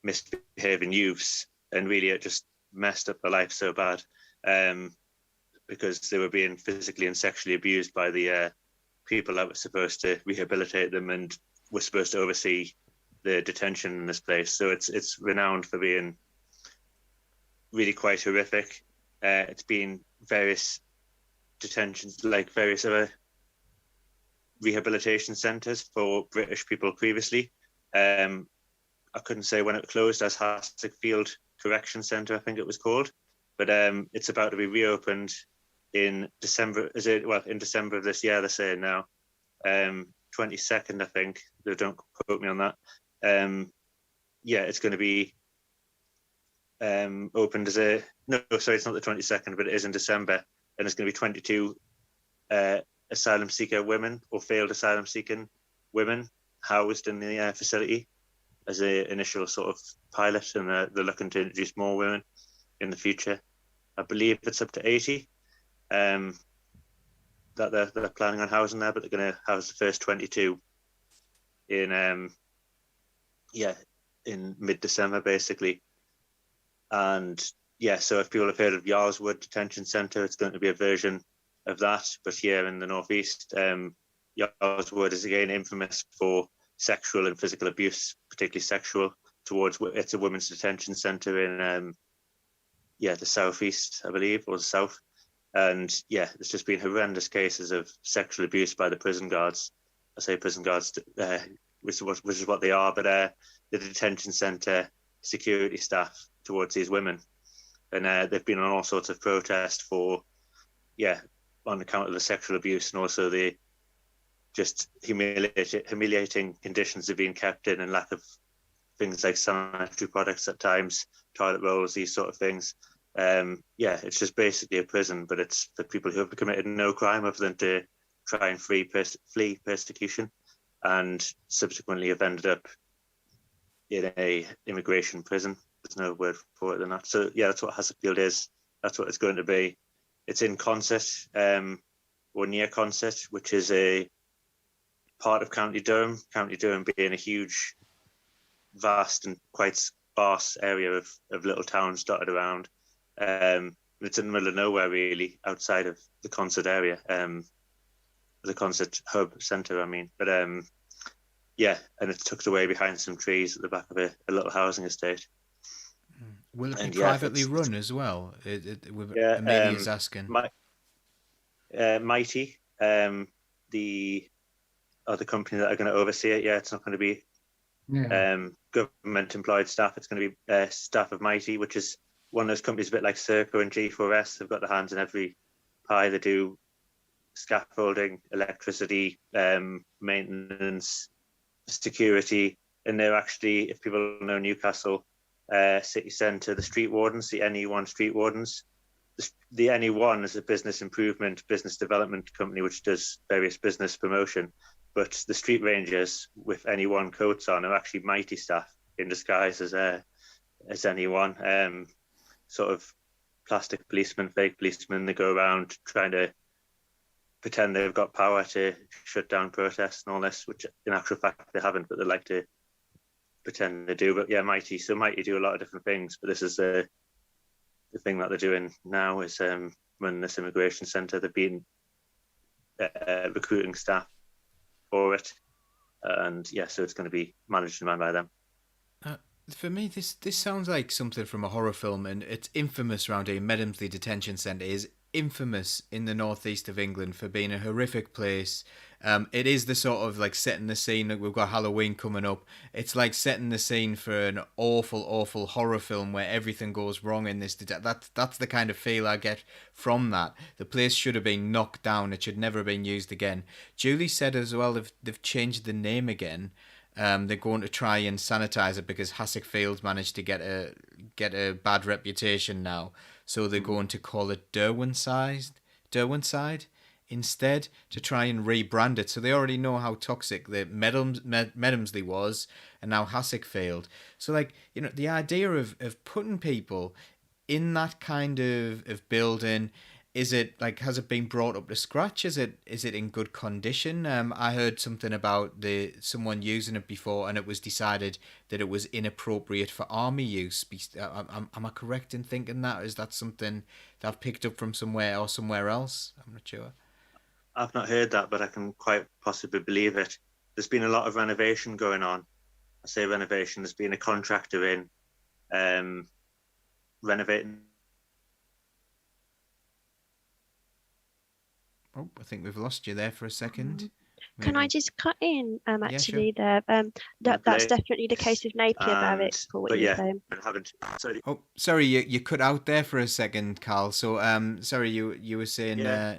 [SPEAKER 5] misbehaving youths, and really it just messed up their life so bad because they were being physically and sexually abused by the people that were supposed to rehabilitate them and were supposed to oversee the detention in this place. So it's renowned for being really quite horrific. It's been various detentions, like various other rehabilitation centres for British people previously. I couldn't say when it closed, as Hassickfield Correction Centre, I think it was called, but it's about to be reopened in December. In December of this year? They're saying now, 22nd, I think. They don't quote me on that. It's going to be opened as it's not the 22nd, but it is in December, and it's going to be 22 asylum seeker women or failed asylum seeking women housed in the facility as an initial sort of pilot, and they're looking to introduce more women in the future. I believe it's up to 80 that they're planning on housing there, but they're going to house the first 22 in mid-December, basically. And so if people have heard of Yarswood Detention Centre, it's going to be a version of that, but here in the northeast. Yarswood is again infamous for sexual and physical abuse, particularly sexual, it's a women's detention centre in the southeast, I believe, or the south. And there's just been horrendous cases of sexual abuse by the prison guards. I say prison guards, which is what they are, but the detention centre security staff towards these women. And they've been on all sorts of protest for, on account of the sexual abuse, and also the just humiliating conditions they've been kept in, and lack of things like sanitary products at times, toilet rolls, these sort of things. It's just basically a prison, but it's for people who have committed no crime other than to try and flee persecution, and subsequently have ended up in a immigration prison. There's no word for it than that. So that's what Hassickfield is. That's what it's going to be. It's in Consett, or near Consett, which is a part of County Durham. County Durham being a huge, vast and quite sparse area of little towns dotted around. It's in the middle of nowhere, really, outside of the Consett area, the Consett hub centre, I mean. But and it's tucked away behind some trees at the back of a little housing estate.
[SPEAKER 2] Will it be privately run as well? Amelia's asking.
[SPEAKER 5] Mighty, the other company that are going to oversee it. It's not going to be government employed staff. It's going to be staff of Mighty, which is one of those companies a bit like Serco and G4S. They've got their hands in every pie. They do scaffolding, electricity, maintenance, security, and they're actually, if people know Newcastle city centre, the street wardens, the NE1 street wardens. The NE1 is a business improvement, business development company which does various business promotion, but the street rangers with NE1 coats on are actually Mighty staff in disguise as NE1, sort of plastic policemen, fake policemen. They go around trying to pretend they've got power to shut down protests and all this, which in actual fact they haven't, but they like to pretend they do. But Mighty do a lot of different things, but this is the thing that they're doing now is run this immigration centre. They've been recruiting staff for it, and so it's going to be managed and run by them.
[SPEAKER 2] For me, this sounds like something from a horror film, and it's infamous around here. Medhamsley Detention Centre is infamous in the northeast of England for being a horrific place. It is the sort of like setting the scene. Like, we've got Halloween coming up. It's like setting the scene for an awful horror film where everything goes wrong in this. That's the kind of feel I get from that. The place should have been knocked down. It should never have been used again. Julie said as well, they've changed the name again. They're going to try and sanitize it because Hassickfield managed to get a bad reputation now. So they're going to call it Derwenside instead to try and rebrand it. So they already know how toxic the Medemsley was, and now Hasek failed. So like, you know, the idea of putting people in that kind of building, is it like, has it been brought up to scratch? Is it in good condition? I heard something about someone using it before, and it was decided that it was inappropriate for army use. Am I correct in thinking that? Is that something that I've picked up from somewhere or somewhere else? I'm not sure.
[SPEAKER 5] I've not heard that, but I can quite possibly believe it. There's been a lot of renovation going on. I say renovation. There's been a contractor in renovating.
[SPEAKER 2] Oh, I think we've lost you there for a second.
[SPEAKER 3] Can I just cut in? Actually,
[SPEAKER 2] sure.
[SPEAKER 3] there. That's definitely the case with Napier Barracks. For what you're saying.
[SPEAKER 5] Sorry.
[SPEAKER 2] Oh, sorry, you cut out there for a second, Carl. So, sorry, you were saying.
[SPEAKER 5] Yeah.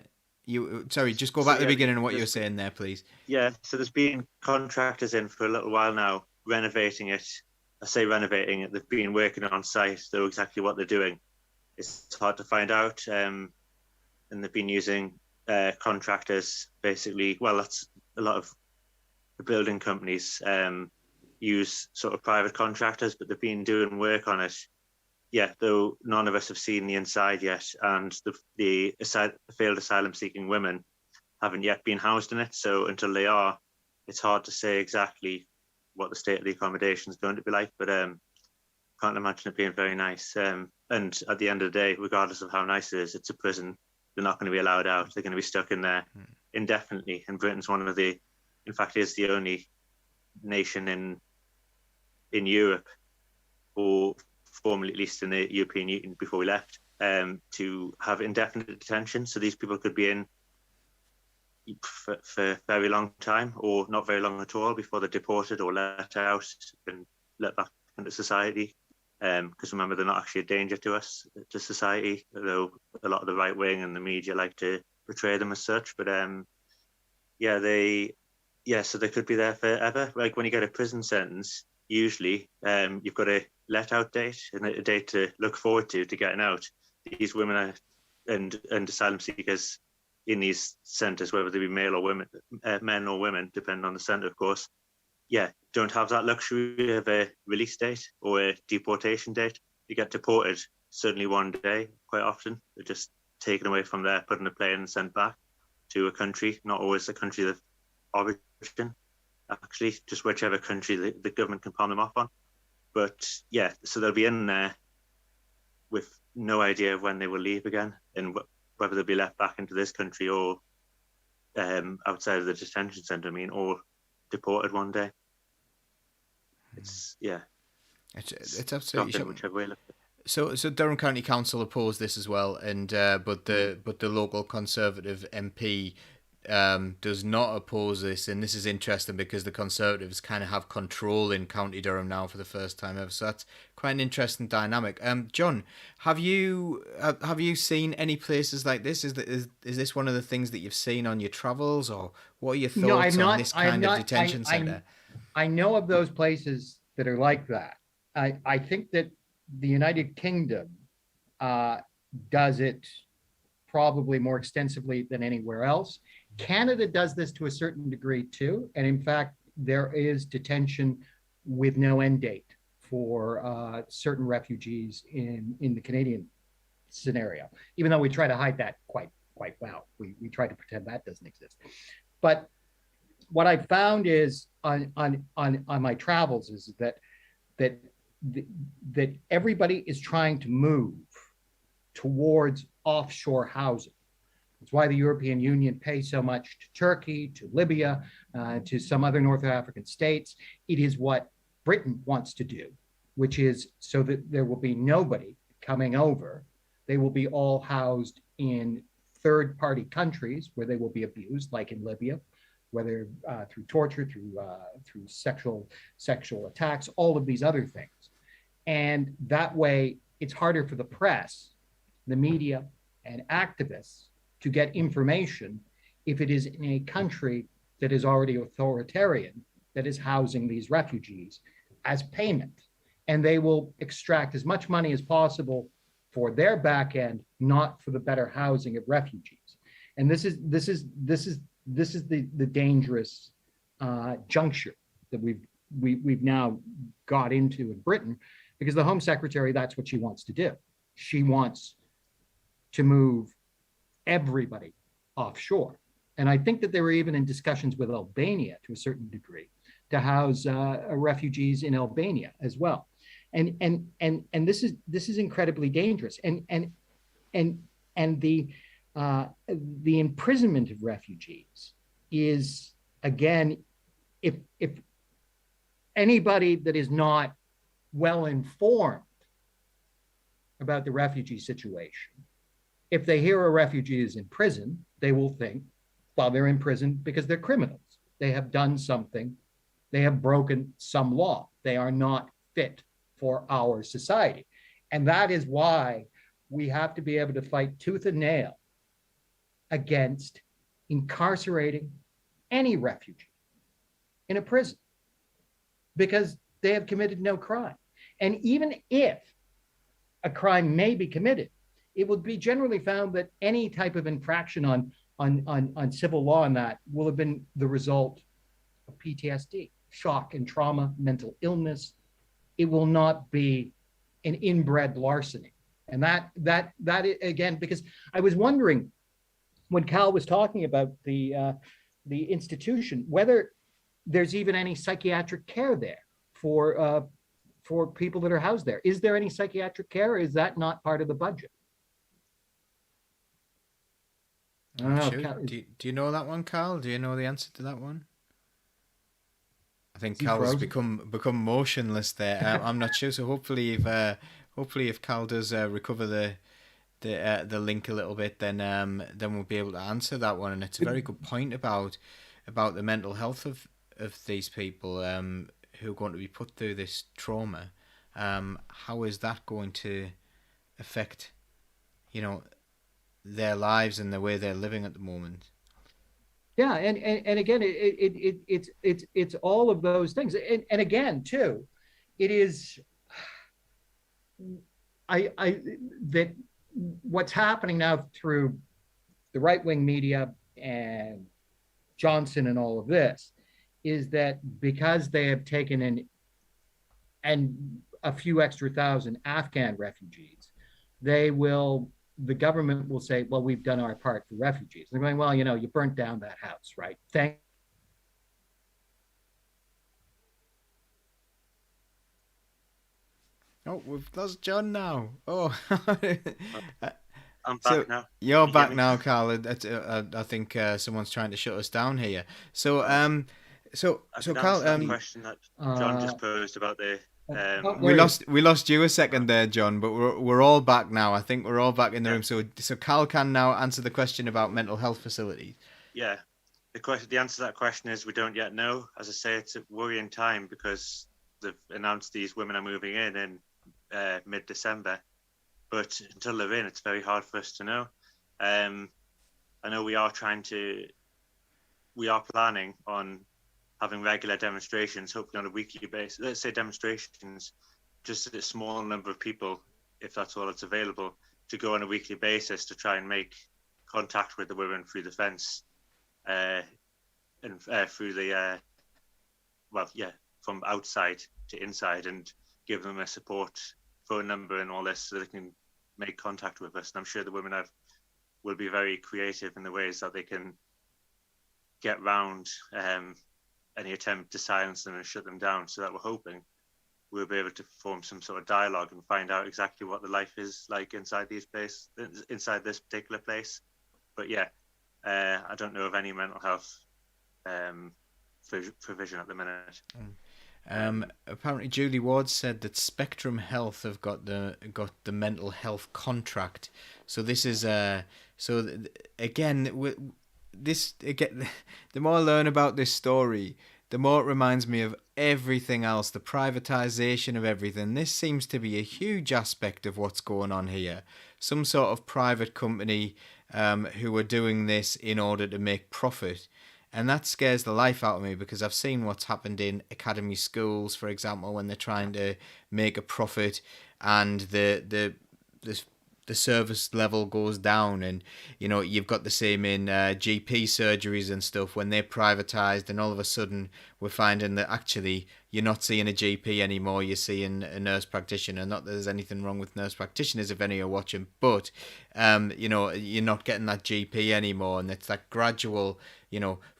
[SPEAKER 2] Sorry, just go back to the beginning of what you were saying there, please.
[SPEAKER 5] Yeah, so there's been contractors in for a little while now renovating it. I say renovating it. They've been working on site, know exactly what they're doing. It's hard to find out, and they've been using contractors basically. Well, that's a lot of the building companies use sort of private contractors, but they've been doing work on it. Yeah, though none of us have seen the inside yet, and the failed asylum-seeking women haven't yet been housed in it. So until they are, it's hard to say exactly what the state of the accommodation is going to be like. But can't imagine it being very nice. And at the end of the day, regardless of how nice it is, it's a prison. They're not going to be allowed out. They're going to be stuck in there indefinitely. And Britain's one of the, in fact, is the only nation in Europe, or formerly at least in the European Union before we left, to have indefinite detention. So these people could be in for a very long time, or not very long at all, before they're deported or let out and let back into society. Because remember, they're not actually a danger to us, to society, although a lot of the right wing and the media like to portray them as such. But so they could be there forever. Like when you get a prison sentence, usually you've got a let out date and a date to look forward to getting out. These women are, and asylum seekers in these centres, whether they be male or women, men or women, depending on the centre, of course, don't have that luxury of a release date or a deportation date. You get deported suddenly one day, quite often. They're just taken away from there, put in a plane and sent back to a country, not always a country of origin, actually, just whichever country the government can palm them off on. But so they'll be in there with no idea of when they will leave again, and whether they'll be left back into this country or outside of the detention centre, or deported one day. It's absolutely shocking, whichever way.
[SPEAKER 2] So Durham County Council opposed this as well, and but the local Conservative MP does not oppose this, and this is interesting because the Conservatives kind of have control in County Durham now for the first time ever. So that's quite an interesting dynamic. John, have you seen any places like this? Is this one of the things that you've seen on your travels, or what are your thoughts on this kind of detention centre?
[SPEAKER 4] I know of those places that are like that. I think that the United Kingdom does it probably more extensively than anywhere else. Canada does this to a certain degree too. And in fact, there is detention with no end date for certain refugees in the Canadian scenario, even though we try to hide that quite well. We try to pretend that doesn't exist. But what I found is on my travels is that everybody is trying to move towards offshore housing. It's why the European Union pays so much to Turkey, to Libya, to some other North African states. It is what Britain wants to do, which is so that there will be nobody coming over. They will be all housed in third-party countries where they will be abused, like in Libya, whether through torture, through sexual attacks, all of these other things. And that way, it's harder for the press, the media, and activists to get information if it is in a country that is already authoritarian, that is housing these refugees as payment. And they will extract as much money as possible for their back end, not for the better housing of refugees. And this is the dangerous juncture that we've now got into in Britain, because the Home Secretary, that's what she wants to do. She wants to move everybody offshore. And I think that they were even in discussions with Albania to a certain degree to house refugees in Albania as well. And this is incredibly dangerous. And the imprisonment of refugees is, again, if anybody that is not well informed about the refugee situation, if they hear a refugee is in prison, they will think, well, they're in prison because they're criminals. They have done something. They have broken some law. They are not fit for our society. And that is why we have to be able to fight tooth and nail against incarcerating any refugee in a prison, because they have committed no crime. And even if a crime may be committed, it would be generally found that any type of infraction on civil law and that will have been the result of PTSD, shock and trauma, mental illness. It will not be an inbred larceny. And that again, because I was wondering when Cal was talking about the institution, whether there's even any psychiatric care there for people that are housed there. Is there any psychiatric care, or is that not part of the budget? I don't know.
[SPEAKER 2] Sure. Do you know that one, Carl? Do you know the answer to that one? I think Cal has become motionless there. I'm not sure. So hopefully, if Cal does recover the link a little bit, then we'll be able to answer that one. And it's a very good point about the mental health of these people who are going to be put through this trauma. How is that going to affect, their lives and the way they're living at the moment?
[SPEAKER 4] Yeah, and again, it's all of those things, and again too, it is that what's happening now through the right-wing media and Johnson and all of this is that because they have taken in and a few extra thousand Afghan refugees, the government will say, well, we've done our part for refugees. They're going, well, you burnt down that house, right?
[SPEAKER 2] Oh, we've lost John now. Oh,
[SPEAKER 5] I'm back now.
[SPEAKER 2] You're back now, Carl. I think someone's trying to shut us down here. So, Carl,
[SPEAKER 5] that question that John just posed about the.
[SPEAKER 2] We lost you a second there, John, but we're all back now. I think we're all back in the room. So Carl can now answer the question about mental health facilities.
[SPEAKER 5] Yeah, the answer to that question is we don't yet know. As I say, it's a worrying time because they've announced these women are moving in mid-December, but until they're in, it's very hard for us to know. I know we are planning on having regular demonstrations, hopefully on a weekly basis. Let's say demonstrations, just a small number of people, if that's all that's available, to go on a weekly basis to try and make contact with the women through the fence and through the, from outside to inside, and give them a support phone number and all this so they can make contact with us. And I'm sure the women will be very creative in the ways that they can get round any attempt to silence them and shut them down, so that we're hoping we'll be able to form some sort of dialogue and find out exactly what the life is like inside this particular place. But I don't know of any mental health provision at the minute.
[SPEAKER 2] Apparently Julie Ward said that Spectrum Health have got the mental health contract. So this is the more I learn about this story, the more it reminds me of everything else, the privatization of everything. This seems to be a huge aspect of what's going on here. Some sort of private company who are doing this in order to make profit. And that scares the life out of me, because I've seen what's happened in academy schools, for example, when they're trying to make a profit, and the the service level goes down. And you've got the same in GP surgeries and stuff when they're privatized, and all of a sudden we're finding that actually you're not seeing a GP anymore, you're seeing a nurse practitioner. Not that there's anything wrong with nurse practitioners if any are watching, but you're not getting that GP anymore, and it's that gradual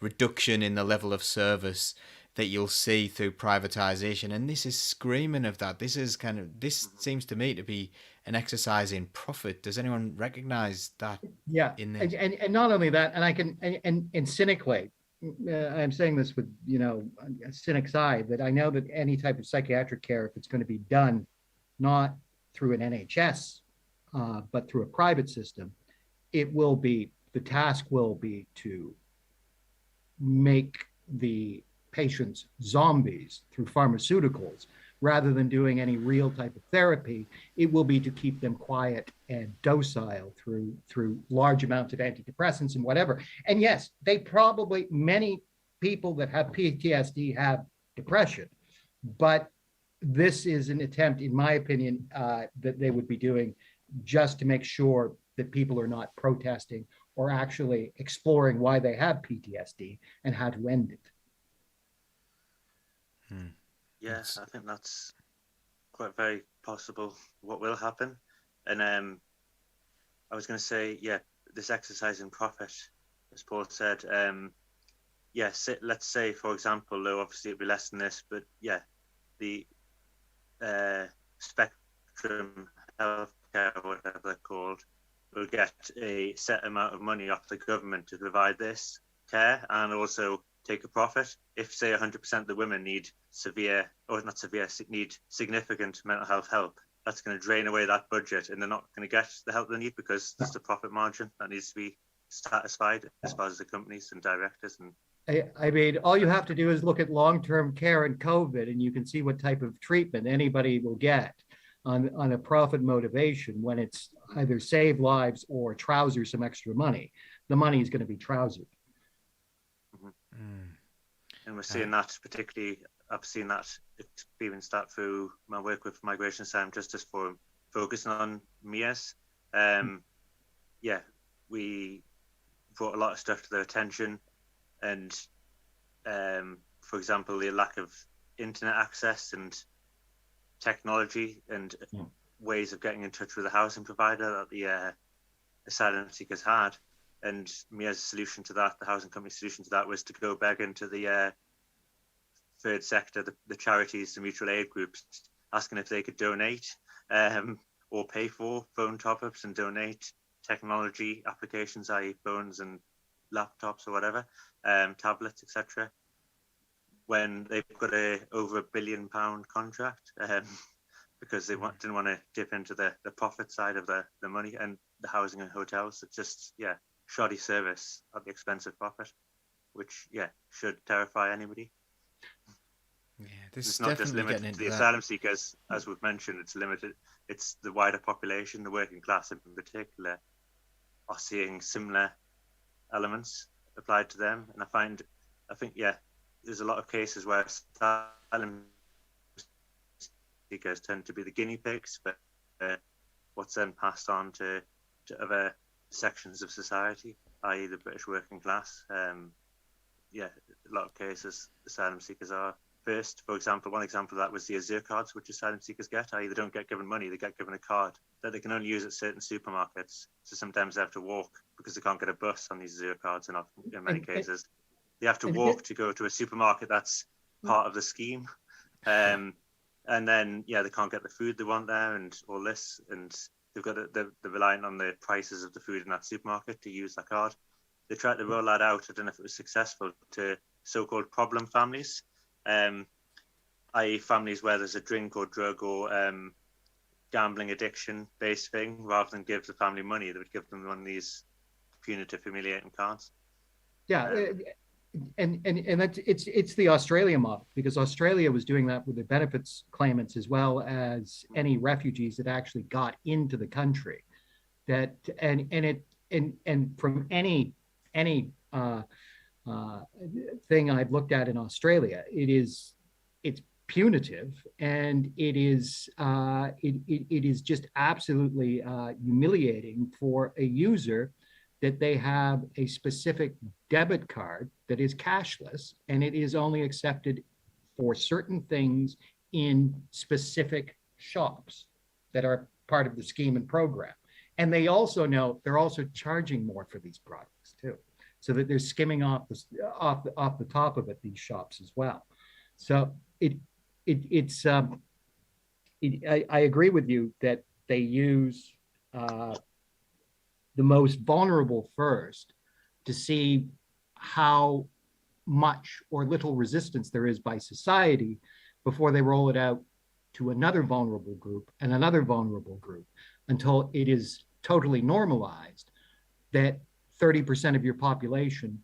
[SPEAKER 2] reduction in the level of service that you'll see through privatization. And this is screaming of that. This seems to me to be an exercise in profit. Does anyone recognize that?
[SPEAKER 4] Yeah,
[SPEAKER 2] in this?
[SPEAKER 4] and not only that, and I can and cynically, I'm saying this with a cynic side, that I know that any type of psychiatric care, if it's going to be done not through an NHS but through a private system, the task will be to make the patients zombies through pharmaceuticals rather than doing any real type of therapy. It will be to keep them quiet and docile through large amounts of antidepressants and whatever. And yes, many people that have PTSD have depression, but this is an attempt, in my opinion, that they would be doing just to make sure that people are not protesting or actually exploring why they have PTSD and how to end it.
[SPEAKER 5] Yeah, I think that's quite very possible what will happen. And I was going to say, this exercise in profit, as Paul said, let's say, for example, though obviously it'd be less than this, but the Spectrum Healthcare, whatever they're called, will get a set amount of money off the government to provide this care and also take a profit. If, say, 100% of the women need need significant mental health help, that's going to drain away that budget, and they're not going to get the help they need because there's a profit margin that needs to be satisfied as far as the companies and directors. And
[SPEAKER 4] I mean, all you have to do is look at long-term care and COVID, and you can see what type of treatment anybody will get on a profit motivation when it's either save lives or trouser some extra money. The money is going to be trousered.
[SPEAKER 5] And we're seeing that particularly, I've seen that, experienced that through my work with Migration Asylum Justice Forum, focusing on MIAs. We brought a lot of stuff to their attention, and for example, the lack of internet access and technology and ways of getting in touch with the housing provider that the asylum seekers had. And MIA's solution to that, the housing company's solution to that, was to go back into the third sector, the charities, the mutual aid groups, asking if they could donate or pay for phone top-ups and donate technology applications, i.e. phones and laptops or whatever, tablets, etc. When they've got over £1 billion contract, because they didn't want to dip into the profit side of the money and the housing and hotels. It's just, shoddy service at the expense of profit, which should terrify anybody.
[SPEAKER 2] It's
[SPEAKER 5] not just limited to the asylum seekers, as we've mentioned. It's the wider population, the working class in particular, are seeing similar elements applied to them. And I think there's a lot of cases where asylum seekers tend to be the guinea pigs, but what's then passed on to other sections of society, i.e. the British working class. A lot of cases asylum seekers are first. For example, one example of that was the Azure cards, which asylum seekers get, i.e. they don't get given money, they get given a card that they can only use at certain supermarkets. So sometimes they have to walk because they can't get a bus on these Azure cards, and in many cases they have to walk to go to a supermarket that's part of the scheme. And then they can't get the food they want there and all this, and they're relying on the prices of the food in that supermarket to use that card. They tried to roll that out, I don't know if it was successful, to so-called problem families, i.e. families where there's a drink or drug or gambling addiction based thing. Rather than give the family money, they would give them one of these punitive, humiliating cards.
[SPEAKER 4] And it's the Australia model, because Australia was doing that with the benefits claimants as well as any refugees that actually got into the country. That and from any thing I've looked at in Australia, it's punitive, and it is just absolutely humiliating for a user that they have a specific debit card that is cashless, and it is only accepted for certain things in specific shops that are part of the scheme and program. And they also know they're also charging more for these products too, so that they're skimming off the top of it, these shops as well. So I agree with you that they use the most vulnerable first to see how much or little resistance there is by society before they roll it out to another vulnerable group and another vulnerable group, until it is totally normalized that 30% of your population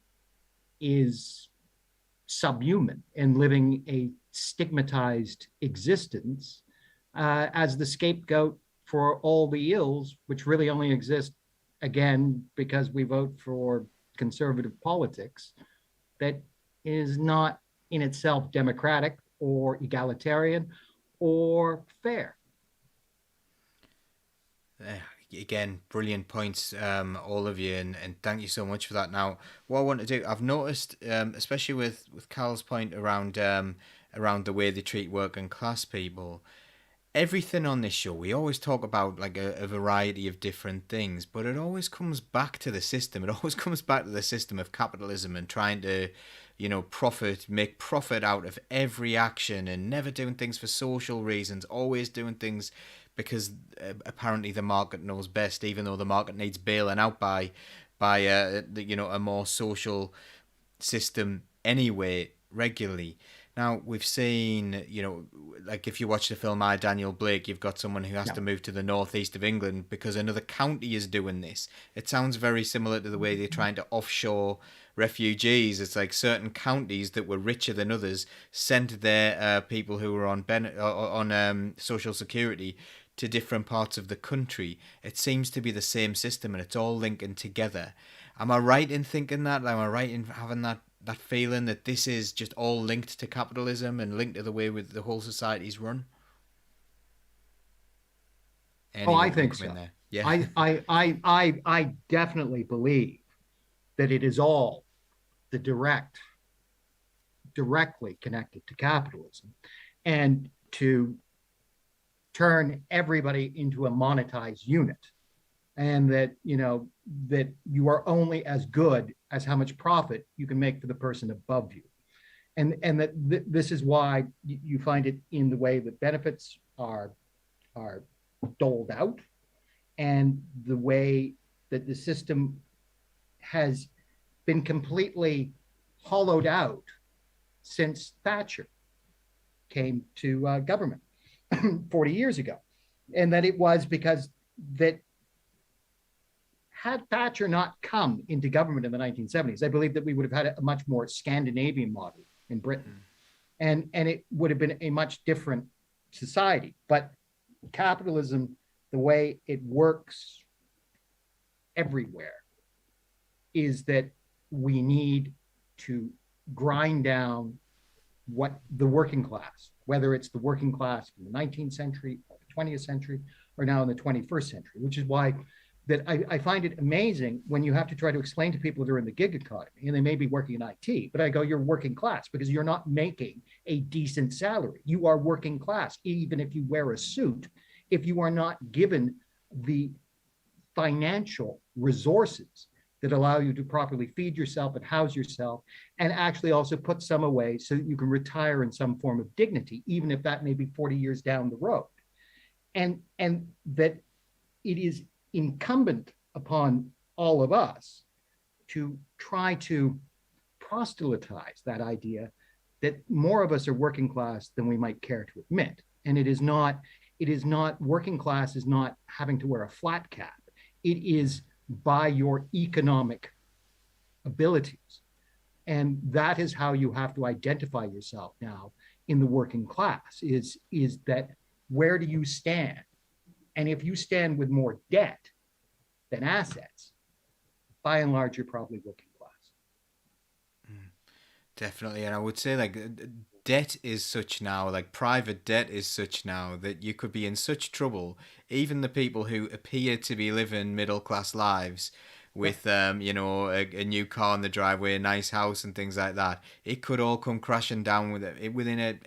[SPEAKER 4] is subhuman and living a stigmatized existence as the scapegoat for all the ills, which really only exist, again, because we vote for conservative politics that is not in itself democratic or egalitarian or fair.
[SPEAKER 2] Again, brilliant points, all of you, and thank you so much for that. Now, what I want to do, I've noticed, especially with Carl's point around around the way they treat working class people, everything on this show, we always talk about like a variety of different things, but it always comes back to the system. It always comes back to the system of capitalism and trying to, make profit out of every action, and never doing things for social reasons, always doing things because apparently the market knows best, even though the market needs bailing out by a more social system anyway, regularly. Now, we've seen, like if you watch the film I, Daniel Blake, you've got someone who has to move to the northeast of England because another county is doing this. It sounds very similar to the way they're trying to offshore refugees. It's like certain counties that were richer than others sent their people who were on social security to different parts of the country. It seems to be the same system, and it's all linking together. Am I right in thinking that? Am I right in having that feeling that this is just all linked to capitalism and linked to the way with the whole society's run?
[SPEAKER 4] I think so. Yeah. I definitely believe that it is all directly connected to capitalism, and to turn everybody into a monetized unit, and that that you are only as good as how much profit you can make for the person above you, and that this is why you find it in the way that benefits are doled out, and the way that the system has been completely hollowed out since Thatcher came to government 40 years ago. And that it was because that had Thatcher not come into government in the 1970s, I believe that we would have had a much more Scandinavian model in Britain. And it would have been a much different society. But capitalism, the way it works everywhere, is that we need to grind down what the working class, whether it's the working class in the 19th century, or the 20th century, or now in the 21st century, which is why that I find it amazing when you have to try to explain to people that are in the gig economy, and they may be working in IT, but I go, you're working class because you're not making a decent salary. You are working class, even if you wear a suit, if you are not given the financial resources that allow you to properly feed yourself and house yourself, and actually also put some away so that you can retire in some form of dignity, even if that may be 40 years down the road. And that it is incumbent upon all of us to try to proselytize that idea that more of us are working class than we might care to admit. And it is not, working class is not having to wear a flat cap. It is by your economic abilities. And that is how you have to identify yourself now in the working class, is that where do you stand? And if you stand with more debt than assets, by and large, you're probably working class.
[SPEAKER 2] Definitely. And I would say, like, debt is such now, like private debt is such now, that you could be in such trouble. Even the people who appear to be living middle class lives with, you know, a new car in the driveway, a nice house, and things like that, it could all come crashing down with it within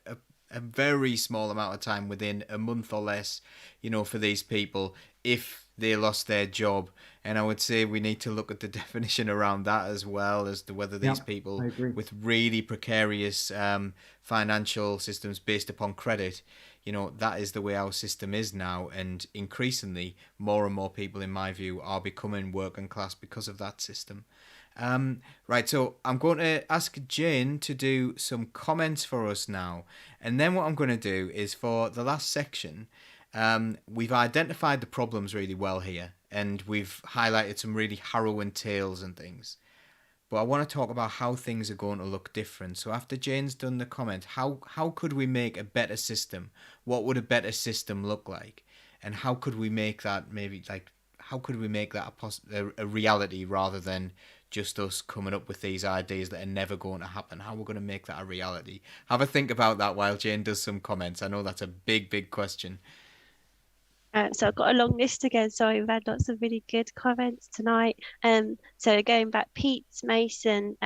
[SPEAKER 2] a a very small amount of time, within a month or less, you know, for these people, if they lost their job. And I would say we need to look at the definition around that as well, as to whether these people
[SPEAKER 4] I agree.
[SPEAKER 2] with really precarious financial systems based upon credit, you know, that is the way our system is now. And increasingly, more and more people, in my view, are becoming working class because of that system. Right, so I'm going to ask Jane to do some comments for us now. And then what I'm going to do is, for the last section, we've identified the problems really well here, and we've highlighted some really harrowing tales and things. But I want to talk about how things are going to look different. So after Jane's done the comment, how could we make a better system? What would a better system look like? And how could we make that, maybe, like, how could we make that a reality, rather than just us coming up with these ideas that are never going to happen? How we're going to make that a reality? Have a think about that while Jane does some comments. I know that's a big, big question.
[SPEAKER 3] So I've got a long list again. Sorry, we've had lots of really good comments tonight. So going back, Pete Mason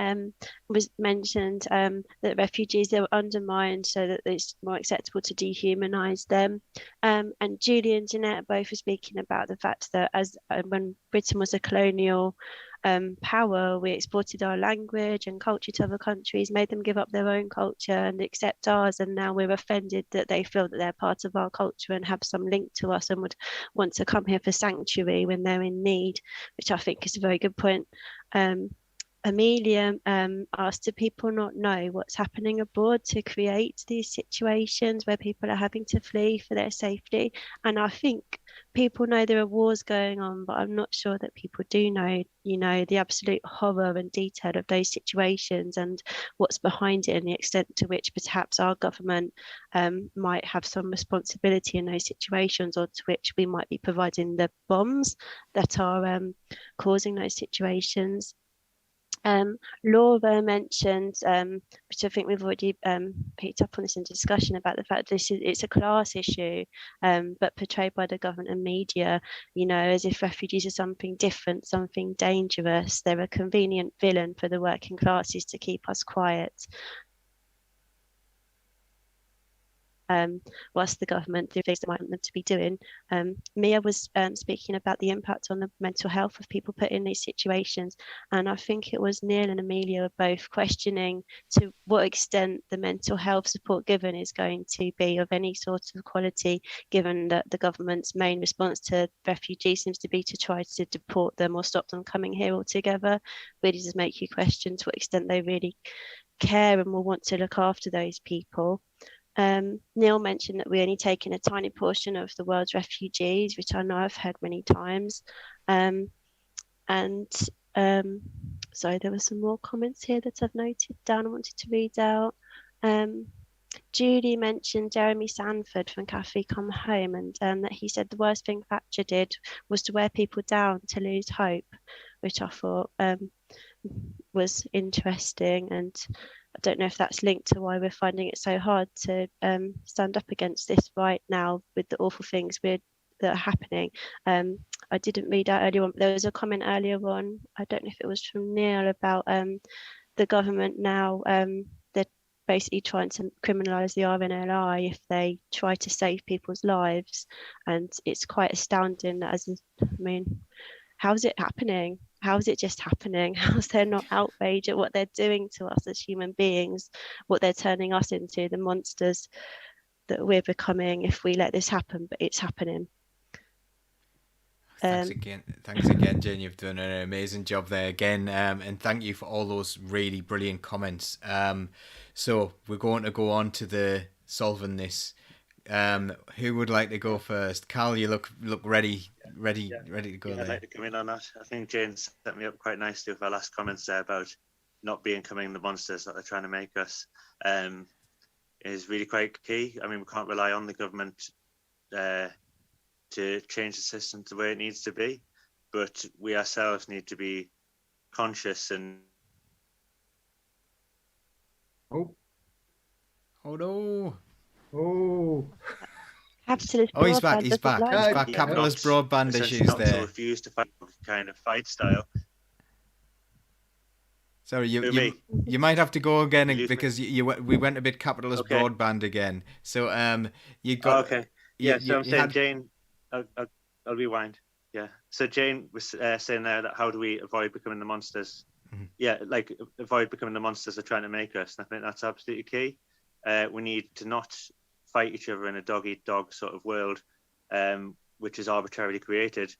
[SPEAKER 3] was mentioned that refugees, they were undermined so that it's more acceptable to dehumanize them. And Julie and Jeanette both were speaking about the fact that when Britain was a colonial power, we exported our language and culture to other countries, made them give up their own culture and accept ours, and now we're offended that they feel that they're part of our culture and have some link to us and would want to come here for sanctuary when they're in need, which I think is a very good point. Amelia asked, do people not know what's happening abroad to create these situations where people are having to flee for their safety? And I think people know there are wars going on, but I'm not sure that people do know, you know, the absolute horror and detail of those situations and what's behind it, and the extent to which perhaps our government might have some responsibility in those situations, or to which we might be providing the bombs that are causing those situations. Laura mentioned, which I think we've already picked up on this in discussion, about the fact that it's a class issue, but portrayed by the government and media, you know, as if refugees are something different, something dangerous. They're a convenient villain for the working classes to keep us quiet. Whilst the government do things they want them to be doing. Mia was speaking about the impact on the mental health of people put in these situations, and I think it was Neil and Amelia were both questioning to what extent the mental health support given is going to be of any sort of quality, given that the government's main response to refugees seems to be to try to deport them or stop them coming here altogether. Really does make you question to what extent they really care and will want to look after those people. Neil mentioned that we're only taking a tiny portion of the world's refugees, which I know I've heard many times. Sorry, there were some more comments here that I've noted down. I wanted to read out. Judy mentioned Jeremy Sanford from Cafe Come Home, and that he said the worst thing Thatcher did was to wear people down to lose hope, which I thought was interesting. And I don't know if that's linked to why we're finding it so hard to stand up against this right now with the awful things that are happening. I didn't read out earlier on, but there was a comment earlier on, I don't know if it was from Neil, about the government now, they're basically trying to criminalise the RNLI if they try to save people's lives. And it's quite astounding that, how's it happening? How is it just happening? How's there not outrage at what they're doing to us as human beings, what they're turning us into, the monsters that we're becoming if we let this happen? But it's happening.
[SPEAKER 2] Thanks again, Jane. You've done an amazing job there again, and thank you for all those really brilliant comments. So we're going to go on to the solving this. Who would like to go first? Carl, you look ready to go there.
[SPEAKER 5] I'd like to come in on that. I think Jane set me up quite nicely with her last comments there about not becoming the monsters that they're trying to make us. Is really quite key. I mean, we can't rely on the government to change the system the way it needs to be, but we ourselves need to be conscious and
[SPEAKER 2] Oh no.
[SPEAKER 4] Oh,
[SPEAKER 3] Capitalist
[SPEAKER 2] Oh, he's back.
[SPEAKER 3] broadband
[SPEAKER 2] He's
[SPEAKER 3] doesn't
[SPEAKER 2] back.
[SPEAKER 3] like
[SPEAKER 2] He's
[SPEAKER 4] Uh,
[SPEAKER 2] back.
[SPEAKER 5] Yeah,
[SPEAKER 2] Capitalist
[SPEAKER 5] not
[SPEAKER 2] broadband
[SPEAKER 5] essentially
[SPEAKER 2] issues
[SPEAKER 5] not so
[SPEAKER 2] there.
[SPEAKER 5] refused to fight kind of fight style.
[SPEAKER 2] Sorry,
[SPEAKER 5] Who, me?
[SPEAKER 2] you might have to go again
[SPEAKER 5] You lose me?
[SPEAKER 2] because we went a bit capitalist
[SPEAKER 5] Okay.
[SPEAKER 2] broadband again. So you
[SPEAKER 5] Oh,
[SPEAKER 2] got
[SPEAKER 5] okay. Yeah, so I'm
[SPEAKER 2] you
[SPEAKER 5] saying
[SPEAKER 2] had
[SPEAKER 5] Jane, I'll rewind. Yeah. So Jane was saying there that how do we avoid becoming the monsters?
[SPEAKER 2] Mhm.
[SPEAKER 5] Yeah, like avoid becoming the monsters they're trying to make us. And I think that's absolutely key. We need to not fight each other in a dog eat dog sort of world, which is arbitrarily created,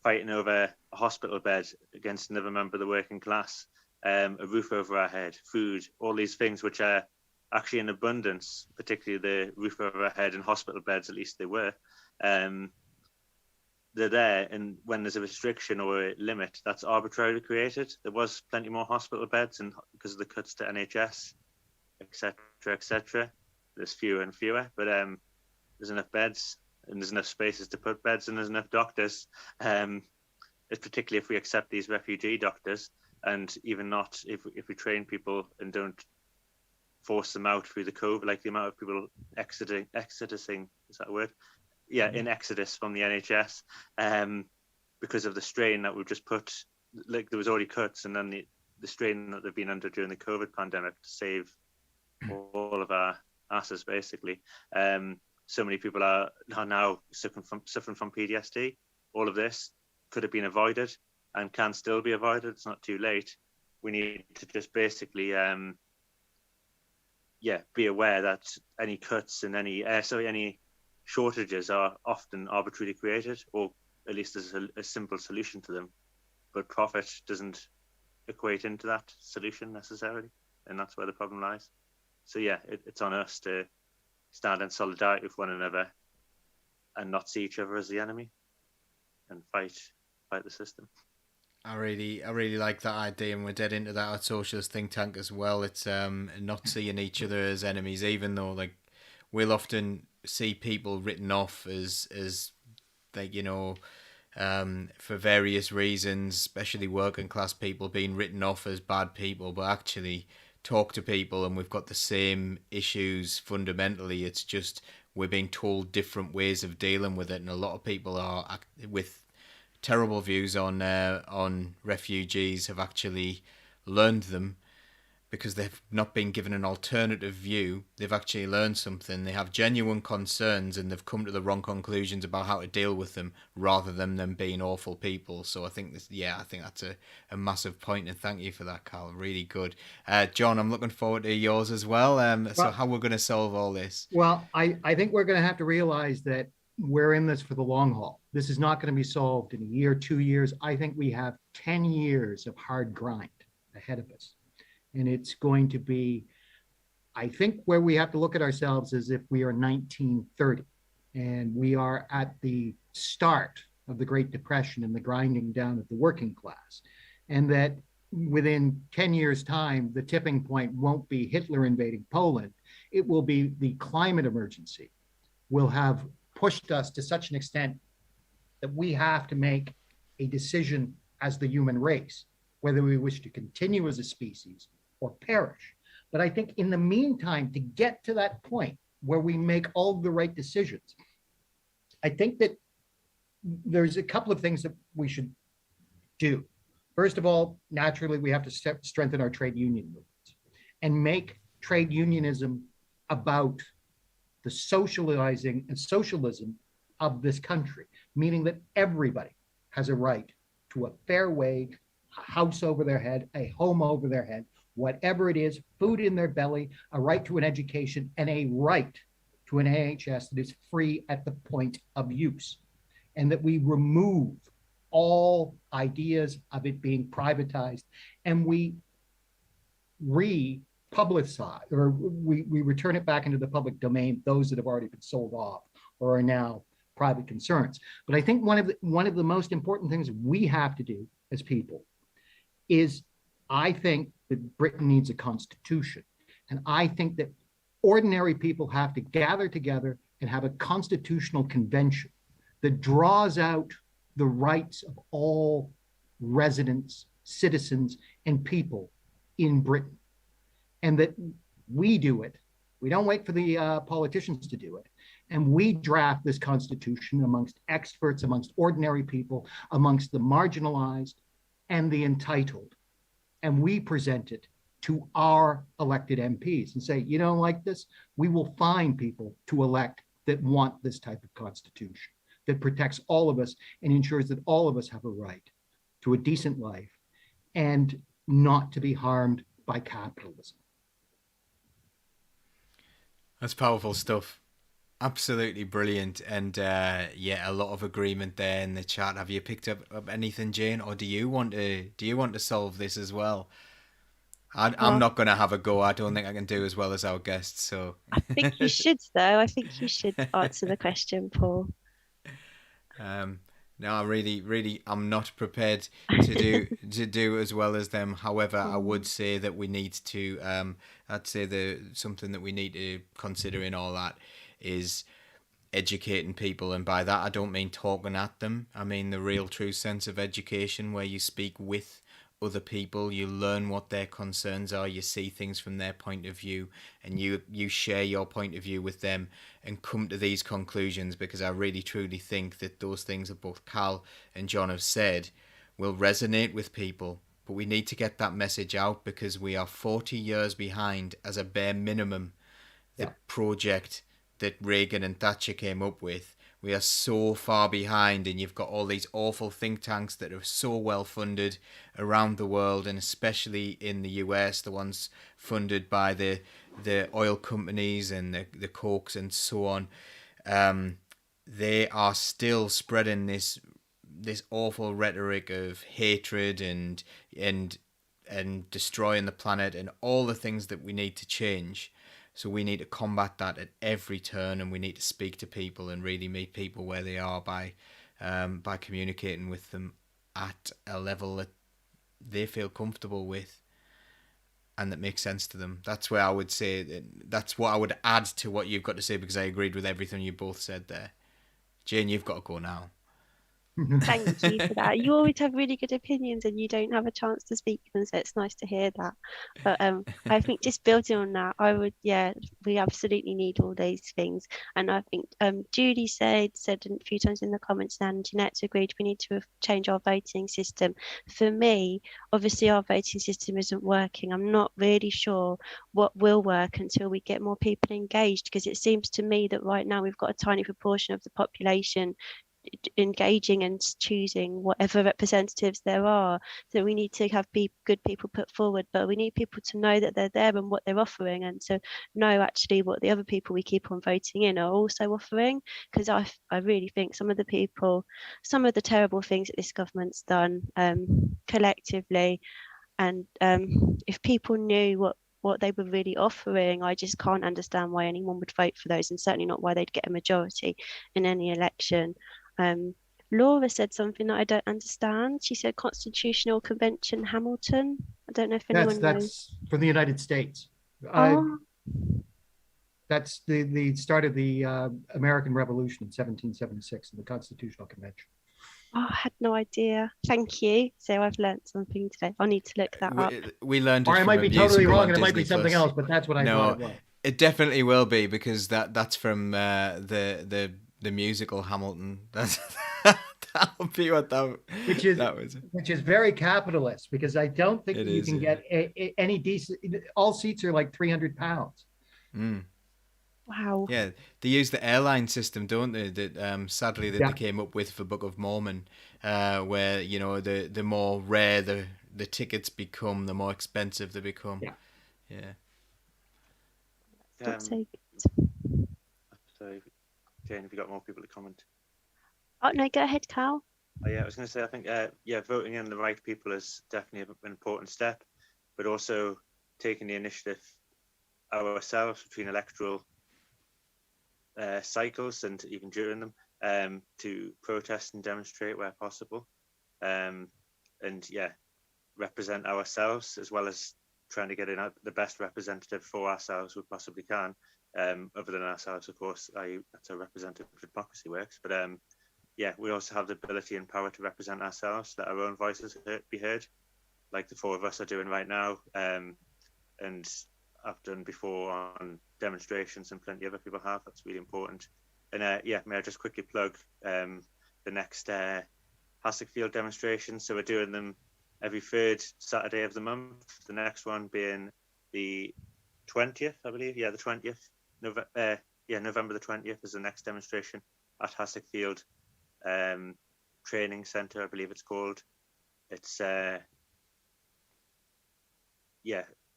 [SPEAKER 5] fighting over a hospital bed against another member of the working class, a roof over our head, food, all these things which are actually in abundance, particularly the roof over our head and hospital beds, at least they were. They're there, and when there's a restriction or a limit, that's arbitrarily created. There was plenty more hospital beds, and because of the cuts to NHS, etc., there's fewer and fewer. But there's enough beds, and there's enough spaces to put beds, and there's enough doctors. It's particularly if we accept these refugee doctors, and even not if we train people and don't force them out through the COVID, like the amount of people exodusing, is that a word? Yeah, in exodus from the NHS, because of the strain that we've just put. Like there was already cuts, and then the strain that they've been under during the COVID pandemic to save all of our asses, basically. So many people are now suffering from PTSD. All of this could have been avoided and can still be avoided. It's not too late. We need to just basically, be aware that any cuts and any shortages are often arbitrarily created, or at least there's a simple solution to them. But profit doesn't equate into that solution necessarily, and that's where the problem lies. So yeah, it's on us to stand in solidarity with one another and not see each other as the enemy, and fight the system.
[SPEAKER 2] I really like that idea, and we're dead into that at Socialist Think Tank as well. It's not seeing each other as enemies, even though like we'll often see people written off as like for various reasons, especially working class people being written off as bad people, but actually talk to people and we've got the same issues fundamentally. It's just we're being told different ways of dealing with it, and a lot of people are with terrible views on refugees have actually learned them because they've not been given an alternative view. They've actually learned something. They have genuine concerns and they've come to the wrong conclusions about how to deal with them rather than them being awful people. So I think I think that's a massive point, and thank you for that, Carl. Really good. John, I'm looking forward to yours as well. So how we're going to solve all this?
[SPEAKER 4] Well, I think we're going to have to realize that we're in this for the long haul. This is not going to be solved in a year, 2 years. I think we have 10 years of hard grind ahead of us. And it's going to be, I think, where we have to look at ourselves as if we are 1930 and we are at the start of the Great Depression and the grinding down of the working class. And that within 10 years' time, the tipping point won't be Hitler invading Poland. It will be the climate emergency will have pushed us to such an extent that we have to make a decision as the human race, whether we wish to continue as a species or perish. But I think in the meantime, to get to that point where we make all the right decisions, I think that there's a couple of things that we should do. First of all, naturally, we have to strengthen our trade union movements and make trade unionism about the socializing and socialism of this country, meaning that everybody has a right to a fair wage, a house over their head, a home over their head, whatever it is, food in their belly, a right to an education, and a right to an NHS that is free at the point of use. And that we remove all ideas of it being privatized and we republicize, or we return it back into the public domain, those that have already been sold off or are now private concerns. But I think one of the most important things we have to do as people is, I think that Britain needs a constitution. And I think that ordinary people have to gather together and have a constitutional convention that draws out the rights of all residents, citizens, and people in Britain. And that we do it We don't wait for the politicians to do it. And we draft this Constitution amongst experts, amongst ordinary people, amongst the marginalized and the entitled. And we present it to our elected MPs and say, you don't like this? We will find people to elect that want this type of Constitution, that protects all of us and ensures that all of us have a right to a decent life and not to be harmed by capitalism.
[SPEAKER 2] That's powerful stuff. Absolutely brilliant. And yeah, a lot of agreement there in the chat. Have you picked up anything, Jane, or do you want to solve this as well? I'm not going to have a go. I don't think I can do as well as our guests. So
[SPEAKER 3] I think you should, though. I think you should answer the question, Paul.
[SPEAKER 2] No, I really, I'm not prepared to do as well as them. However, I would say that we need to. I'd say something that we need to consider in all that is educating people, and by that I don't mean talking at them. I mean the real true sense of education, where you speak with other people, you learn what their concerns are, you see things from their point of view, and you share your point of view with them and come to these conclusions, because I really truly think that those things that both Cal and John have said will resonate with people. But we need to get that message out, because we are 40 years behind as a bare minimum the project that Reagan and Thatcher came up with. We are so far behind, and you've got all these awful think tanks that are so well funded around the world, and especially in the US, the ones funded by the oil companies and the Kochs and so on. They are still spreading this awful rhetoric of hatred and destroying the planet and all the things that we need to change. So we need to combat that at every turn, and we need to speak to people and really meet people where they are by communicating with them at a level that they feel comfortable with and that makes sense to them. That's where I would say that's what I would add to what you've got to say, because I agreed with everything you both said there. Jane, you've got to go now.
[SPEAKER 3] Thank you for that. You always have really good opinions and you don't have a chance to speak them, so it's nice to hear that. But I think just building on that, we absolutely need all these things. And I think Judy said a few times in the comments, and Jeanette's agreed, we need to change our voting system. For me, obviously our voting system isn't working. I'm not really sure what will work until we get more people engaged, because it seems to me that right now we've got a tiny proportion of the population engaging and choosing whatever representatives there are. So we need to have good people put forward, but we need people to know that they're there and what they're offering, and to know actually what the other people we keep on voting in are also offering. Because I really think some of the terrible things that this government's done collectively, and if people knew what they were really offering, I just can't understand why anyone would vote for those, and certainly not why they'd get a majority in any election. Laura said something that I don't understand. She said Constitutional Convention Hamilton. I don't know if anyone knows.
[SPEAKER 4] That's from the United States. That's the start of the American Revolution in 1776 in the Constitutional Convention.
[SPEAKER 3] Oh, I had no idea. Thank you. So I've learned something today. I need to look that up.
[SPEAKER 2] We learned it.
[SPEAKER 4] Or I might be totally wrong, and it might be something else, but that's what I thought it was.
[SPEAKER 2] It definitely will be, because that's from the musical Hamilton. That would be what that was.
[SPEAKER 4] Which is very capitalist, because I don't think you can get any decent. All seats are like 300 pounds.
[SPEAKER 2] Mm.
[SPEAKER 3] Wow.
[SPEAKER 2] Yeah, they use the airline system, don't they? That sadly they came up with for Book of Mormon, where the more rare the tickets become, the more expensive they become. Yeah.
[SPEAKER 5] So, Jane, have you got more people to comment?
[SPEAKER 3] Oh no, go ahead, Cal.
[SPEAKER 5] Oh, yeah, I was going to say, I think voting in the right people is definitely an important step, but also taking the initiative ourselves between electoral cycles and even during them to protest and demonstrate where possible, and represent ourselves, as well as trying to get in the best representative for ourselves we possibly can, other than ourselves, of course. That's how representative democracy works. But we also have the ability and power to represent ourselves, let our own voices be heard, like the four of us are doing right now. And I've done before on demonstrations, and plenty of other people have. That's really important. And yeah, may I just quickly plug the next Hassockfield demonstration. So we're doing them every third Saturday of the month. The next one being the 20th, I believe. Yeah, the 20th. November the 20th is the next demonstration at Hassockfield Training Centre, I believe it's called. It's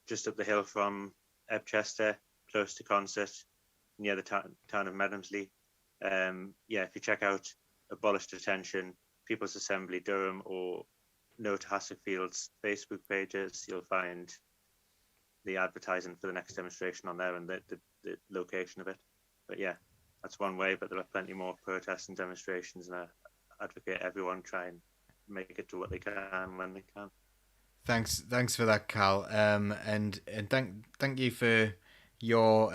[SPEAKER 5] just up the hill from Ebchester, close to Concert, near the town of Medhamsley. If you check out Abolish Detention, People's Assembly Durham, or No to Hassockfield's Facebook pages, you'll find the advertising for the next demonstration on there and the location of it. But yeah, that's one way, but there are plenty more protests and demonstrations, and I advocate everyone try and make it to what they can when they can.
[SPEAKER 2] Thanks for that, Cal. And thank you for your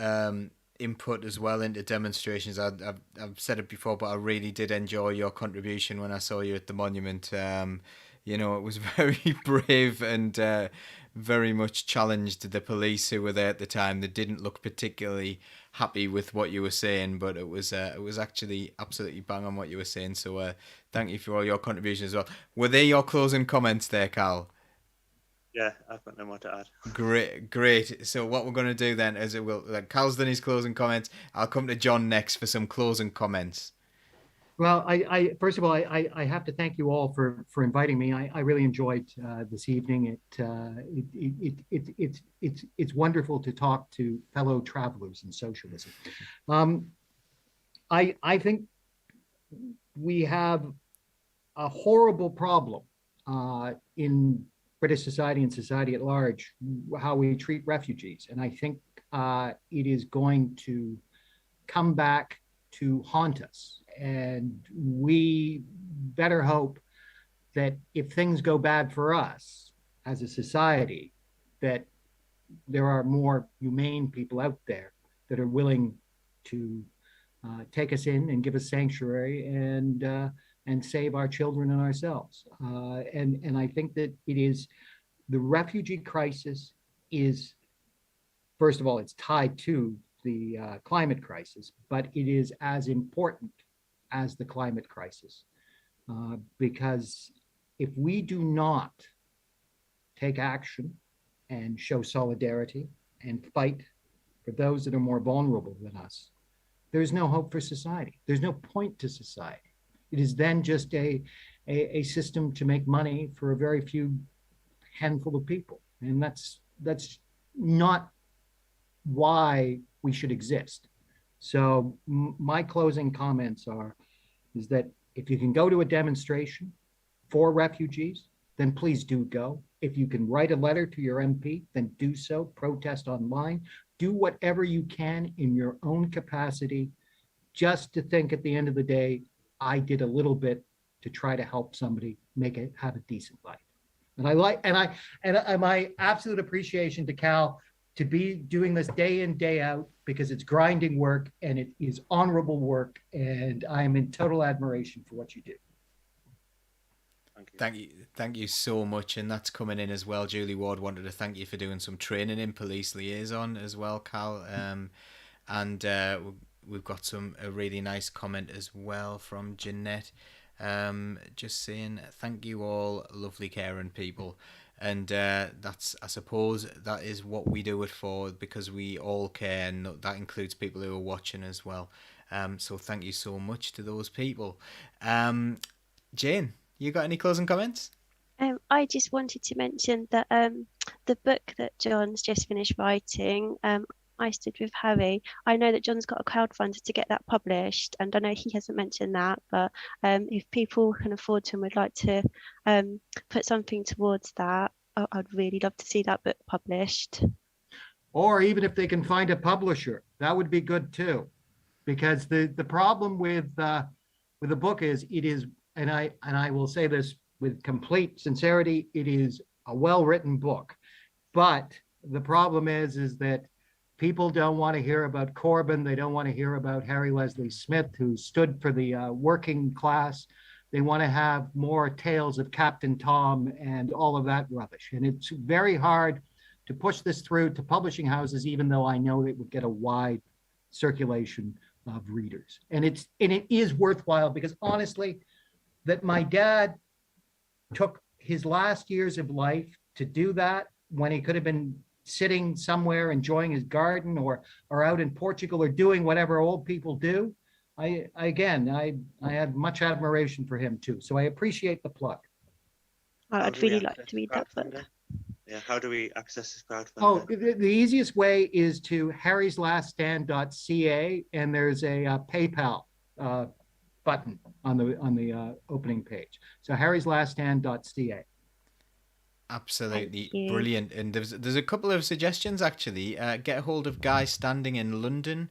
[SPEAKER 2] input as well into demonstrations. I've said it before, but I really did enjoy your contribution when I saw you at the monument. It was very brave and very much challenged the police who were there at the time. They didn't look particularly happy with what you were saying, but it was actually absolutely bang on what you were saying. So thank you for all your contributions as well. Were they your closing comments there, Cal?
[SPEAKER 5] Yeah, I've got no more to add.
[SPEAKER 2] Great. So what we're going to do then is Cal's done his closing comments. I'll come to John next for some closing comments.
[SPEAKER 4] Well, I first of all, I have to thank you all for inviting me. I really enjoyed this evening. It's wonderful to talk to fellow travelers in socialism. I think we have a horrible problem in British society and society at large, how we treat refugees. And I think it is going to come back to haunt us. And we better hope that if things go bad for us as a society, that there are more humane people out there that are willing to take us in and give us sanctuary and save our children and ourselves. And I think that the refugee crisis is, first of all, it's tied to the climate crisis, but it is as important as the climate crisis. Because if we do not take action and show solidarity and fight for those that are more vulnerable than us, there's no hope for society. There's no point to society. It is then just a system to make money for a very few handful of people. And that's not why we should exist. So my closing comments is that if you can go to a demonstration for refugees, then please do go. If you can write a letter to your MP, then do so. Protest online. Do whatever you can in your own capacity, just to think at the end of the day, I did a little bit to try to help somebody have a decent life. And my absolute appreciation to Cal to be doing this day in, day out, because it's grinding work and it is honorable work. And I am in total admiration for what you do.
[SPEAKER 2] Thank you so much. And that's coming in as well. Julie Ward wanted to thank you for doing some training in police liaison as well, Cal. We've got a really nice comment as well from Jeanette, just saying thank you all, lovely caring people. And that's, I suppose, that is what we do it for, because we all care, and that includes people who are watching as well. So thank you so much to those people. Jane, you got any closing comments?
[SPEAKER 3] I just wanted to mention that the book that John's just finished writing, I Stood With Harry. I know that John's got a crowdfunder to get that published, and I know he hasn't mentioned that, but if people can afford to and would like to put something towards that, I'd really love to see that book published.
[SPEAKER 4] Or even if they can find a publisher, that would be good too. Because the problem with the book is, it is, and I will say this with complete sincerity, it is a well-written book. But the problem is that people don't want to hear about Corbyn. They don't want to hear about Harry Leslie Smith, who stood for the working class. They want to have more tales of Captain Tom and all of that rubbish. And it's very hard to push this through to publishing houses, even though I know it would get a wide circulation of readers. And it is worthwhile, because honestly, that my dad took his last years of life to do that when he could have been sitting somewhere enjoying his garden or out in Portugal or doing whatever old people do. I had much admiration for him too. So I appreciate the plug.
[SPEAKER 3] I'd really like to read that book.
[SPEAKER 5] Yeah, how do we access this crowdfunding?
[SPEAKER 4] Oh, the easiest way is to harryslaststand.ca, and there's a PayPal button on the opening page. So harryslaststand.ca.
[SPEAKER 2] Absolutely brilliant. And there's a couple of suggestions actually. Get a hold of Guy Standing in London.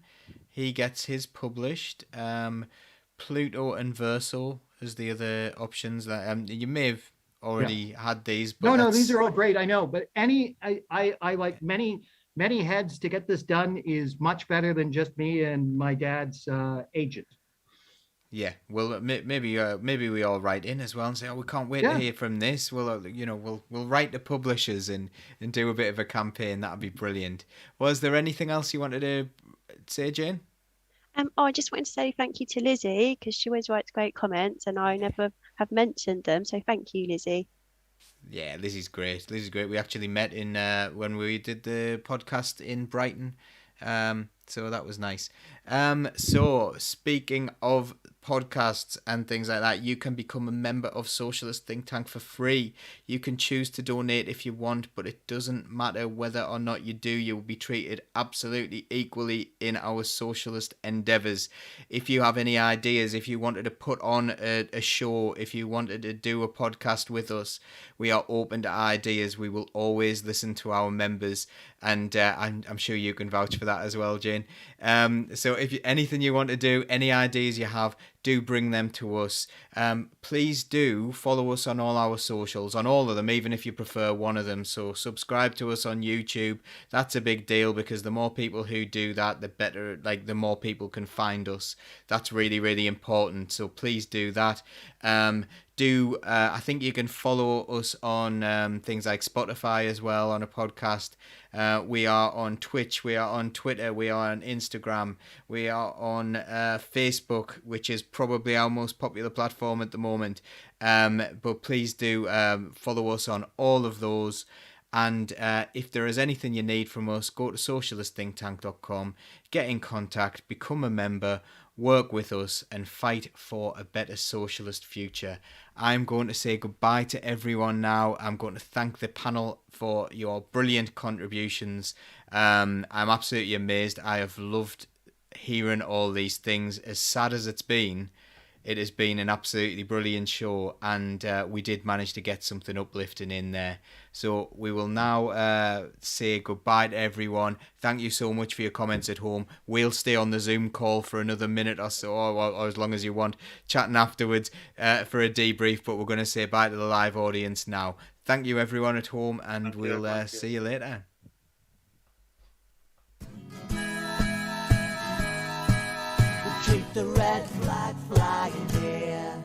[SPEAKER 2] He gets his published. Pluto and Verso is the other options that you may have already had these. But
[SPEAKER 4] No, these are all great. I know, but I like many heads to get this done is much better than just me and my dad's agent.
[SPEAKER 2] Yeah, well, maybe we all write in as well and say, "Oh, we can't wait to hear from this." We'll we'll write to publishers and do a bit of a campaign. That'd be brilliant. Was there anything else you wanted to say, Jane?
[SPEAKER 3] I just wanted to say thank you to Lizzie, because she always writes great comments and I never have mentioned them. So thank you, Lizzie.
[SPEAKER 2] Yeah, Lizzie's great. We actually met in when we did the podcast in Brighton. So that was nice. So speaking of podcasts and things like that, you can become a member of Socialist Think Tank for free. You can choose to donate if you want, but it doesn't matter whether or not you do. You will be treated absolutely equally in our socialist endeavours. If you have any ideas, if you wanted to put on a show, if you wanted to do a podcast with us, we are open to ideas. We will always listen to our members, and I'm sure you can vouch for that as well, Jane. So if anything you want to do, any ideas you have, do bring them to us. Please do follow us on all our socials, on all of them, even if you prefer one of them. So subscribe to us on YouTube. That's a big deal, because the more people who do that, the better, the more people can find us. That's really, really important. So please do that. I think you can follow us on things like Spotify as well, on a podcast. We are on Twitch, we are on Twitter, we are on Instagram, we are on Facebook, which is probably our most popular platform at the moment. But please do follow us on all of those. And if there is anything you need from us, go to socialistthinktank.com, get in contact, become a member, work with us, and fight for a better socialist future. I'm going to say goodbye to everyone now. I'm going to thank the panel for your brilliant contributions. I'm absolutely amazed. I have loved hearing all these things. As sad as it's been, it has been an absolutely brilliant show, and we did manage to get something uplifting in there. So we will now say goodbye to everyone. Thank you so much for your comments at home. We'll stay on the Zoom call for another minute or so, or as long as you want, chatting afterwards for a debrief, but we're going to say bye to the live audience now. Thank you everyone at home, and we'll see you later.
[SPEAKER 1] Keep the red flag flying here.